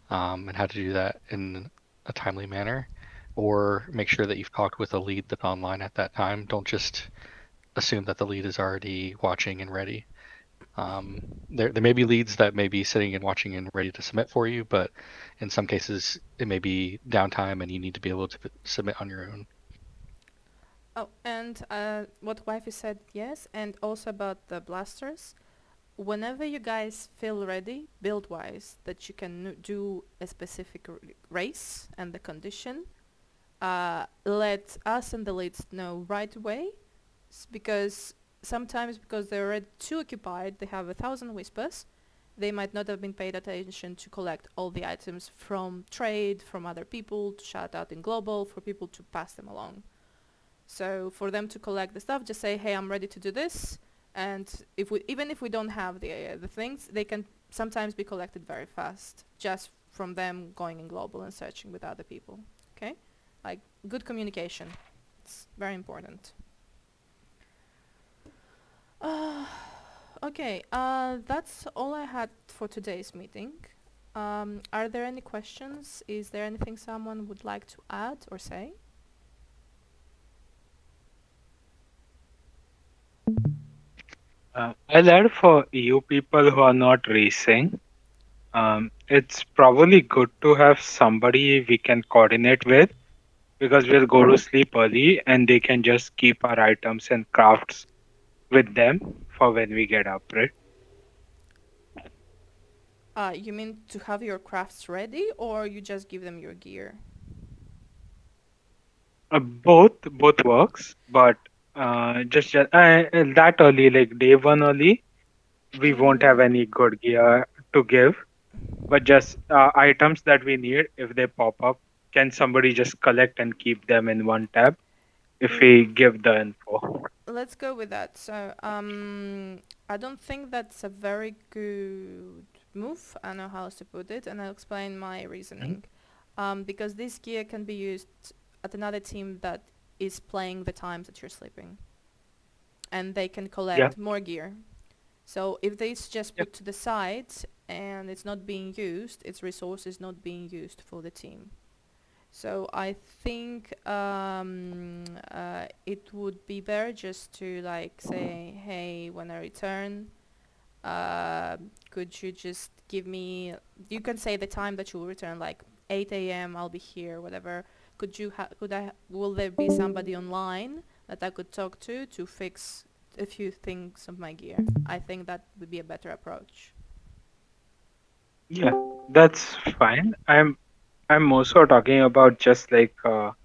and how to do that in a timely manner, or make sure that you've talked with a lead that's online at that time. Don't just assume that the lead is already watching and ready. There may be leads that may be sitting and watching and ready to submit for you, but in some cases it may be downtime and you need to be able to submit on your own. Oh, and what Wifey said, yes, and also about the blasters. Whenever you guys feel ready, build-wise, that you can do a specific race and the condition, let us and the leads know right away, because sometimes because they're already too occupied, they have 1,000 whispers, they might not have been paid attention to collect all the items from trade, from other people, to shout out in global, for people to pass them along. So for them to collect the stuff, just say, hey, I'm ready to do this. And even if we don't have the things, they can sometimes be collected very fast, just from them going in global and searching with other people. Okay? Like, good communication. It's very important. Okay, that's all I had for today's meeting. Are there any questions? Is there anything someone would like to add or say? I'll add for you people who are not racing. It's probably good to have somebody we can coordinate with, because we'll go to sleep early and they can just keep our items and crafts with them for when we get up, right? You mean to have your crafts ready, or you just give them your gear? Both works, but just that early, like day one early, we won't have any good gear to give. But just items that we need, if they pop up, can somebody just collect and keep them in one tab if we give the info? Let's go with that. So, I don't think that's a very good move. I know how to put it, and I'll explain my reasoning. Because this gear can be used at another team that is playing the times that you're sleeping. And they can collect more gear. So if this just put to the side and it's not being used, its resource is not being used for the team. So I think it would be better just to like say, hey, when I return, could you just give me, you can say the time that you will return, like 8 a.m. I'll be here, whatever. Will there be somebody online that I could talk to fix a few things of my gear? I think that would be a better approach. Yeah, that's fine. I'm also talking about just like the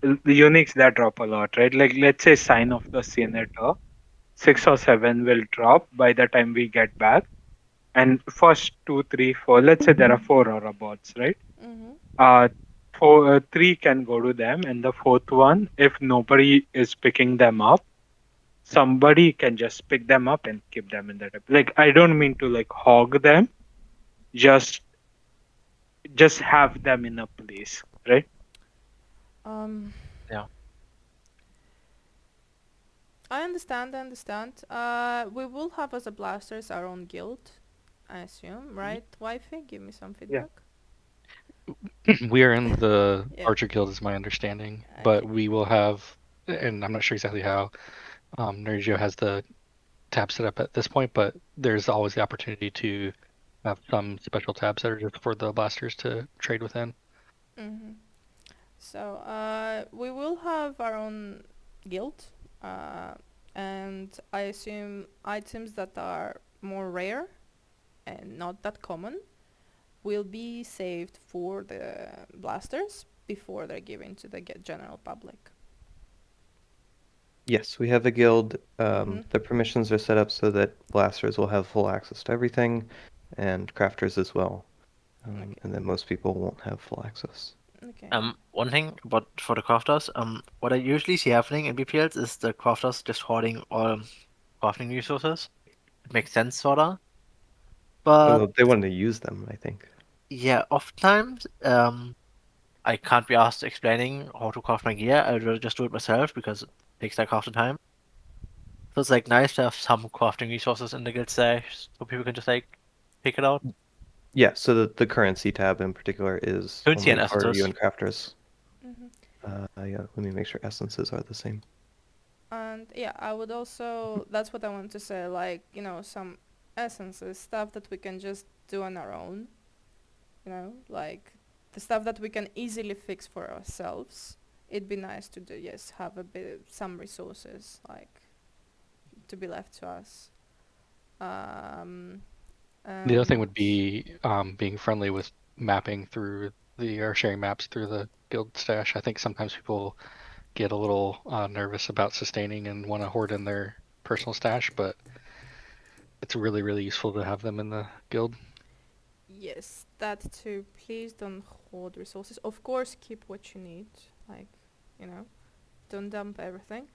uniques that drop a lot, right? Like let's say Sign of the Senator, 6 or 7 will drop by the time we get back. And first 2, 3, 4, let's say there are 4 Aura bots, right? 3 can go to them, and the 4th one, if nobody is picking them up, somebody can just pick them up and keep them in the tab. Like I don't mean to like hog them, just have them in a place, right? Yeah. I understand. We will have as a blasters our own guild, I assume, right? Wifey, give me some feedback. We are in the Yeah. Archer Guild, is my understanding, but we will have, and I'm not sure exactly how. Nergio has the tab set up at this point, but there's always the opportunity to have some special tabs that are just for the blasters to trade within. Mm-hmm. So we will have our own guild, and I assume items that are more rare and not that common will be saved for the blasters before they're given to the general public. Yes, we have a guild. The permissions are set up so that blasters will have full access to everything, and crafters as well. And then most people won't have full access. Okay. One thing about for the crafters, what I usually see happening in BPLs is the crafters just hoarding all crafting resources. It makes sense, sorta. But Well, they want to use them, I think. yeah, oftentimes, I can't be asked explaining how to craft my gear. I will just do it myself because it takes like half the time. So it's like nice to have some crafting resources in the guild stash so people can just like pick it out. Yeah, so the currency tab in particular is Currency only and for you essences. and crafters. Yeah, let me make sure essences are the same. And yeah, I would also, that's what I want to say, like, you know, some essences, stuff that we can just do on our own, you know, like the stuff that we can easily fix for ourselves. It'd be nice to do, yes, have a bit, some resources, like, to be left to us. The other thing would be being friendly with mapping through or sharing maps through the guild stash. I think sometimes people get a little nervous about sustaining and want to hoard in their personal stash, but it's really, really useful to have them in the guild. Yes, that too. Please don't hoard resources. Of course, keep what you need, like, you know, don't dump everything.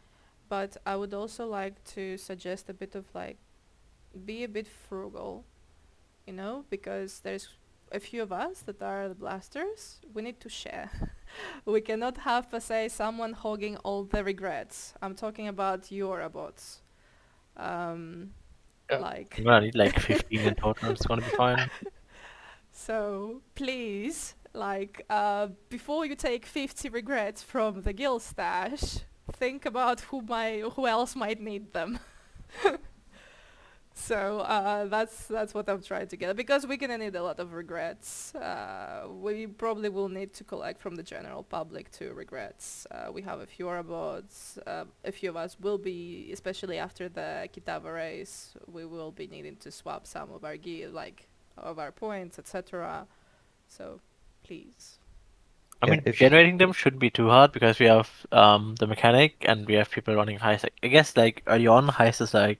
But I would also like to suggest a bit of like, be a bit frugal, you know, because there's a few of us that are the blasters. We need to share. We cannot have, per se, someone hogging all the regrets. I'm talking about your robots. Like I'm gonna need like 15 in total. It's gonna be fine. So please, like, before you take 50 regrets from the guild stash, think about who else might need them. So that's what I'm trying to get, because we're gonna need a lot of regrets. We probably will need to collect from the general public too regrets. We have a few robots. A few of us will be, especially after the Kitava race, we will be needing to swap some of our gear, like of our points, etc. So please. I mean, generating them shouldn't be too hard because we have the mechanic and we have people running heist. I guess like early on, heist is like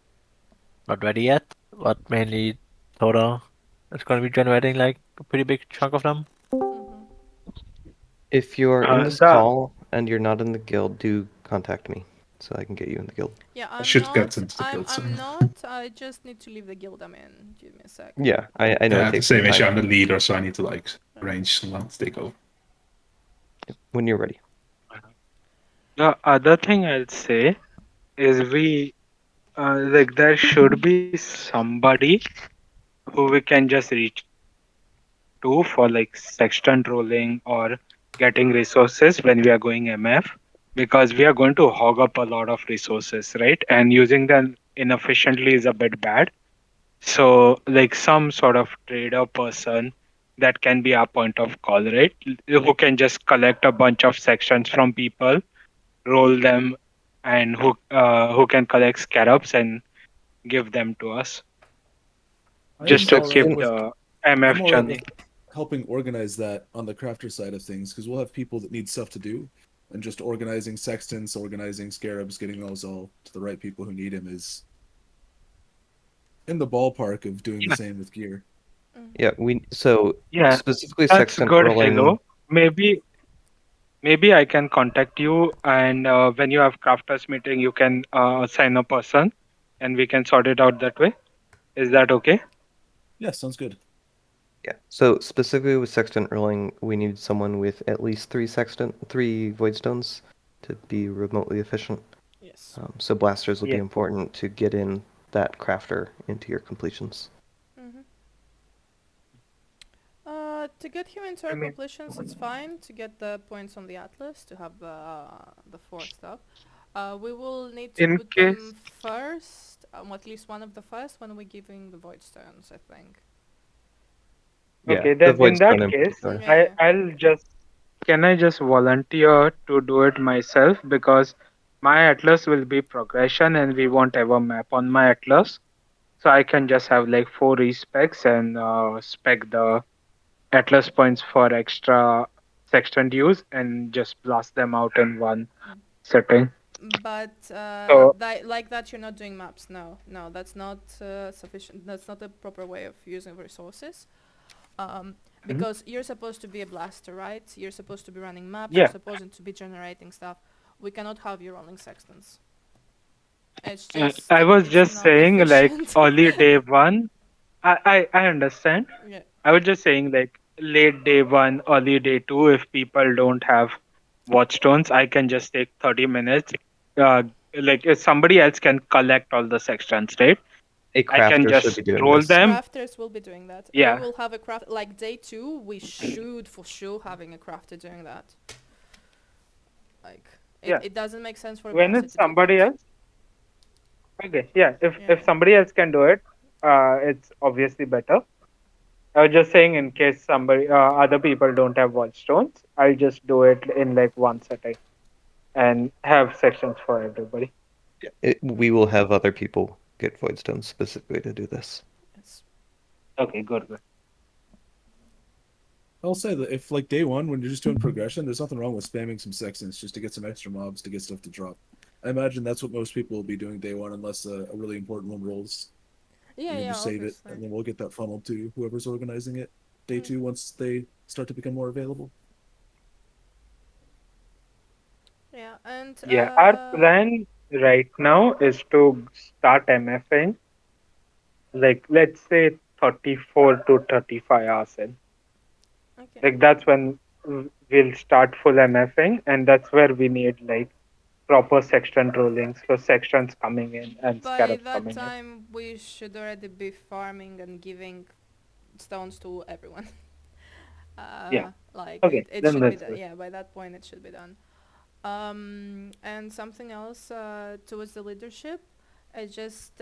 not ready yet, but mainly Toda is going to be generating like a pretty big chunk of them. If you're in this call and you're not in the guild, do contact me so I can get you in the guild. Yeah, I'm should not, get into the I'm, guild I'm soon. not. I just need to leave the guild I'm in. Give me a sec. Yeah, I know. Yeah, It the takes same some issue. time. I'm the leader, so I need to like arrange someone to take over. When you're ready. The other thing I'll say is like there should be somebody who we can just reach to for like sextant rolling or getting resources when we are going MF, because we are going to hog up a lot of resources, right? And using them inefficiently is a bit bad. So like some sort of trader person that can be our point of call, right? Who can just collect a bunch of sections from people, roll them, and who can collect scarabs and give them to us, just to keep the MF I'm alright churning. with helping organize that on the crafter side of things, because we'll have people that need stuff to do, and just organizing sextants, organizing scarabs, getting those all to the right people who need them is in the ballpark of doing the same with gear. Yeah, Yeah, specifically that's sextant good. rolling. Hello, maybe I can contact you, and when you have crafters meeting, you can assign a person, and we can sort it out that way. Is that okay? Yeah, sounds good. Yeah. So specifically with sextant rolling, we need someone with at least 3 void stones to be remotely efficient. Yes. So blasters will be Yeah. important to get in that crafter into your completions. To get him into our I mean- completions, it's fine. To get the points on the atlas, to have the 4 stuff. We will need to In put case- them first, at least one of the first, when we're giving the void stones, I think. Yeah, Okay, the then void in that stone in case, particular. I'll just. Can I just volunteer to do it myself? Because my atlas will be progression and we won't have a map on my atlas. So I can just have like 4 respecs and spec the atlas points for extra sextant use and just blast them out in one setting. But So- like that, you're not doing maps. No, that's not sufficient. That's not a proper way of using resources. Because you're supposed to be a blaster, right? You're supposed to be running maps. Yeah. You're supposed to be generating stuff. We cannot have you rolling sextants. It's just. I was it's just not saying like efficient. early day 1. I understand. Yeah. I was just saying like late day 1, early day 2. If people don't have watchstones, I can just take 30 minutes. Like if somebody else can collect all the sextants, right? A I can crafter just should be doing roll this. them. Crafters will be doing that. Yeah. We will have a craft like day 2. We should for sure having a crafter doing that. Like Yeah. it doesn't make sense for a When blaster it's to do somebody that. else. Okay, yeah. Yeah. If somebody else can do it, it's obviously better. I was just saying in case other people don't have watchstones, I'll just do it in like one setting, and have sections for everybody. We will have other people get void stones specifically to do this. Yes. Okay, good. I'll say that if like day 1, when you're just doing progression, there's nothing wrong with spamming some sextants just to get some extra mobs to get stuff to drop. I imagine that's what most people will be doing day 1, unless a really important one rolls. Yeah, You can yeah, just save it, obviously. and then we'll get that funneled to whoever's organizing it day 2 once they start to become more available. Yeah, and Yeah, our plan right now is to start MFing. Like let's say 34 to 35 hours in. Okay. Like that's when we'll start full MFing, and that's where we need like proper sextant rollings, so sextants coming in and By scarabs that coming in. time, we should already be farming and giving stones to everyone. Yeah. Like Okay, it then should be that's done. good. Yeah, by that point it should be done. And something else towards the leadership, I just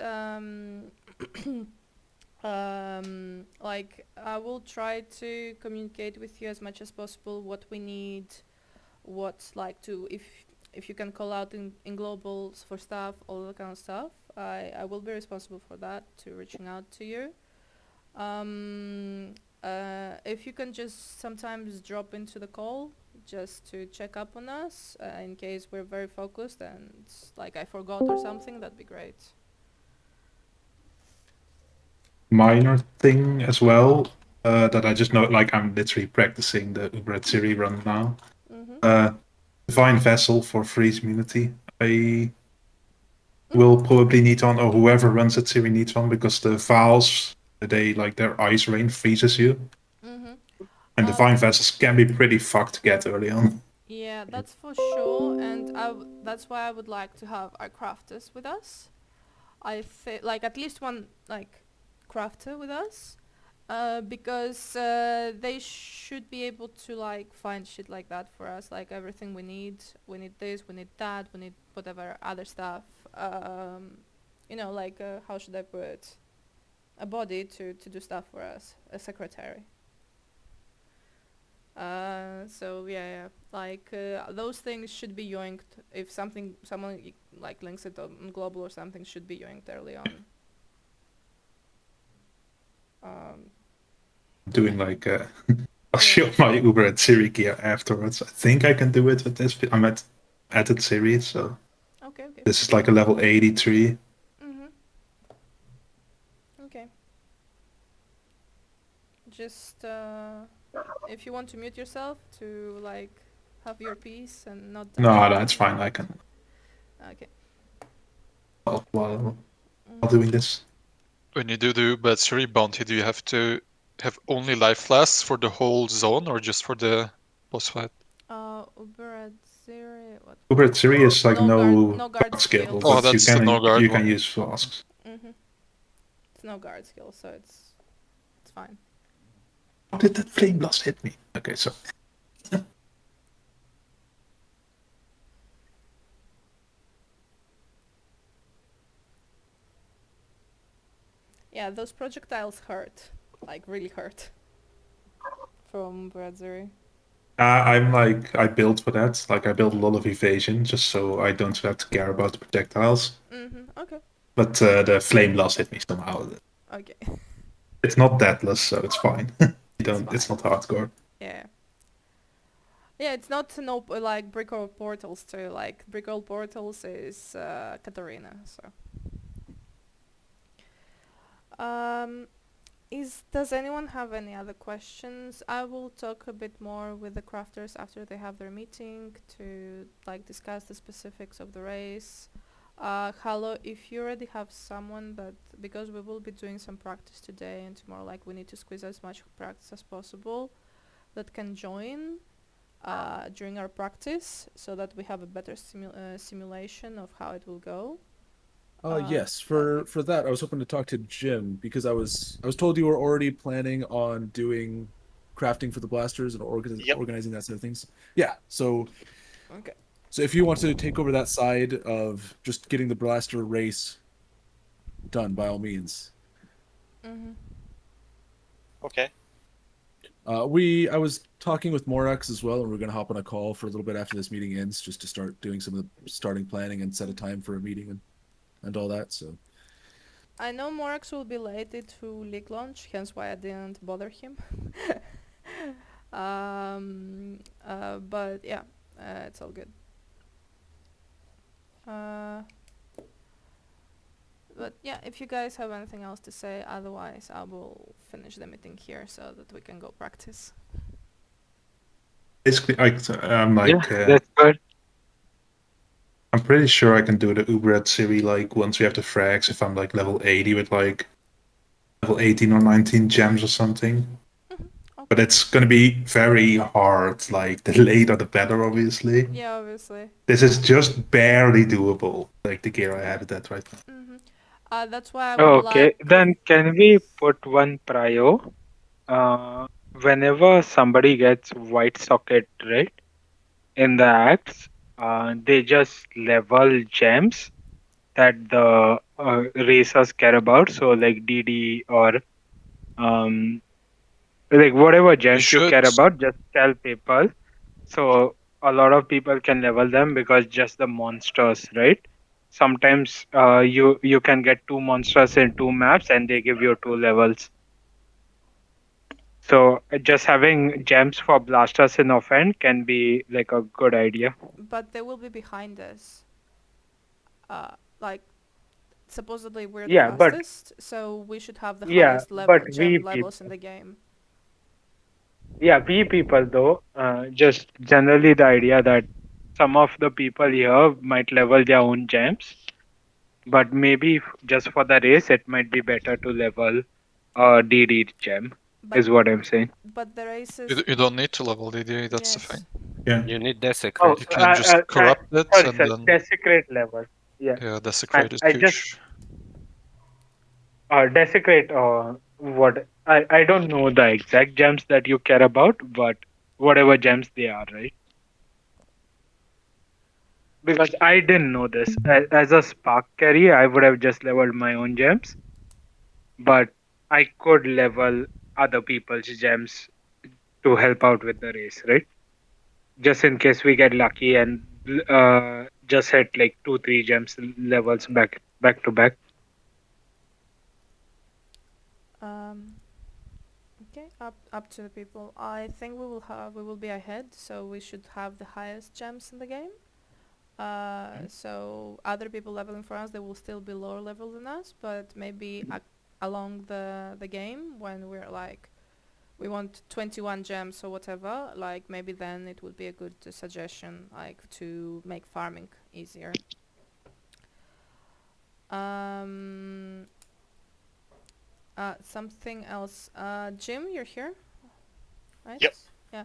like I will try to communicate with you as much as possible what we need, what's like to if you can call out in globals for stuff, all that kind of stuff. I will be responsible for that, to reaching out to you. If you can just sometimes drop into the call just to check up on us in case we're very focused and like I forgot or something, that'd be great. Minor thing as well that I just know, like I'm literally practicing the Uber Siri run now. Divine Vessel for Freeze Immunity. I will probably need one, or whoever runs that Siri needs one, because the vials, their ice rain freezes you. And Divine Vessels can be pretty fucked to get early on. Yeah, that's for sure, and that's why I would like to have our crafters with us. I think like at least one like crafter with us, because they should be able to like find shit like that for us, like everything we need. We need this, we need that, we need whatever other stuff. Like how should I put a body to do stuff for us, a secretary. So yeah, like those things should be yoinked. If someone like links it on global or something, should be yoinked early on. Doing like I'll show my Uber at Siri gear afterwards. I think I can do it with this. I'm at added Siri, so Okay. this is like a level 83. Okay. Just if you want to mute yourself to like have your peace and not. No, that's fine. I can. Okay. While doing this. When you do the Batsuri bounty, do you have to have only life flasks for the whole zone or just for the boss fight? Uber at Siri. What? Uber at Siri is like no guard guard skill. skill, Oh, but that's the no guard you can one. use flasks. It's no guard skill, so it's fine. How did that flame blast hit me? Okay, so Yeah, those projectiles hurt, like really hurt. From Bradbury. I'm like I built for that. Like I built a lot of evasion just so I don't have to care about the projectiles. Okay. But the flame blast hit me somehow. Okay. It's not deathless, so it's fine. It's not hardcore. Yeah. Yeah, it's not like Brick Wall Portals too. Like Brick Wall Portals is Katarina. So. Does anyone have any other questions? I will talk a bit more with the crafters after they have their meeting to like discuss the specifics of the race. Hello, if you already have someone that, because we will be doing some practice today and tomorrow, like we need to squeeze as much practice as possible, that can join during our practice so that we have a better simulation of how it will go. Yes, for that, I was hoping to talk to Jim because I was told you were already planning on doing crafting for the blasters and organizing that sort of things. Yeah, so okay. So if you want to take over that side of just getting the blaster race done, by all means. Okay. I was talking with Morax as well, and we're gonna hop on a call for a little bit after this meeting ends, just to start doing some of the starting planning and set a time for a meeting and all that. So I know Morax will be late to League launch, hence why I didn't bother him. But yeah, it's all good. But yeah, if you guys have anything else to say, otherwise I will finish the meeting here so that we can go practice. Basically, I'm like, that's good. I'm pretty sure I can do the Ubred Siri like once we have the frags if I'm like level 80 with like level 18 or 19 gems or something. But it's gonna be very hard. Like the later the better, obviously. Yeah, obviously. This is just barely doable. Like the gear I have it at right now. That's why I would Okay, then can we put one prio? Whenever somebody gets white socket, right, in the axe, they just level gems that the racers care about. So like DD or like whatever gems you care about, just tell people. So a lot of people can level them because just the monsters, right? Sometimes you can get 2 monsters in 2 maps and they give you 2 levels. So just having gems for blasters in offhand can be like a good idea. But they will be behind us. Like supposedly we're the Yeah, but- fastest, so we should have the Yeah, highest level but gem we levels in the game. Yeah, we people though, just generally the idea that some of the people here might level their own gems, but maybe just for the race, it might be better to level a DD gem, is what I'm saying. But the races. You don't need to level DD, that's the thing. Yeah. You need Desecrate. You can just corrupt it sorry, and sir, then... Desecrate level. Yeah. Yeah, Desecrate is I huge. just Desecrate or what? I don't know the exact gems that you care about, but whatever gems they are, right? Because I didn't know this. As a spark carry, I would have just leveled my own gems, but I could level other people's gems to help out with the race, right? Just in case we get lucky and just hit like 2-3 gems levels back to back. Okay, up to the people. I think we will be ahead, so we should have the highest gems in the game. So other people leveling for us, they will still be lower level than us, but maybe along the game when we're like, we want 21 gems or whatever, like maybe then it would be a good suggestion, like to make farming easier. Something else. Jim, you're here, right? Yep. Yeah.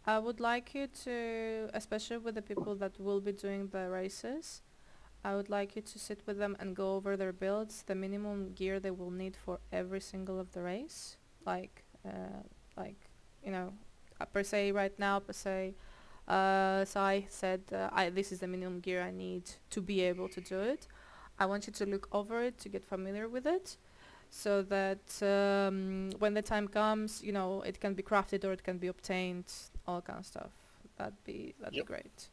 I would like you to, especially with the people that will be doing the races, I would like you to sit with them and go over their builds, the minimum gear they will need for every single of the race, like like, per se right now, per se. So I said, this is the minimum gear I need to be able to do it. I want you to look over it to get familiar with it, so that when the time comes, it can be crafted or it can be obtained, all kind of stuff. That'd be great.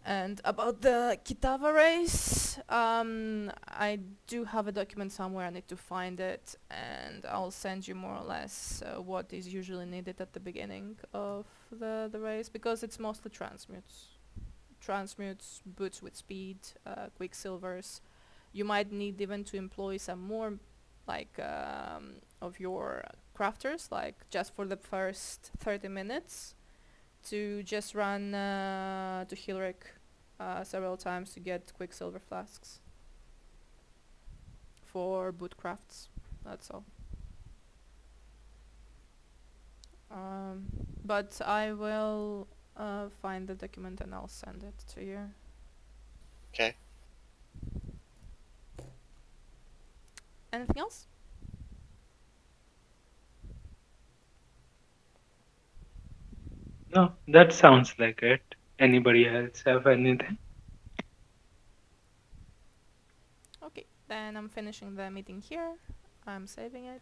And about the Kitava race, I do have a document somewhere. I need to find it, and I'll send you more or less what is usually needed at the beginning of the race, because it's mostly transmutes, boots with speed, quicksilvers. You might need even to employ some more, like, of your crafters, like just for the first 30 minutes, to just run to Hilric several times to get quicksilver flasks for boot crafts. That's all. But I will find the document and I'll send it to you. Okay. Anything else? No, that sounds like it. Anybody else have anything? Okay, then I'm finishing the meeting here. I'm saving it.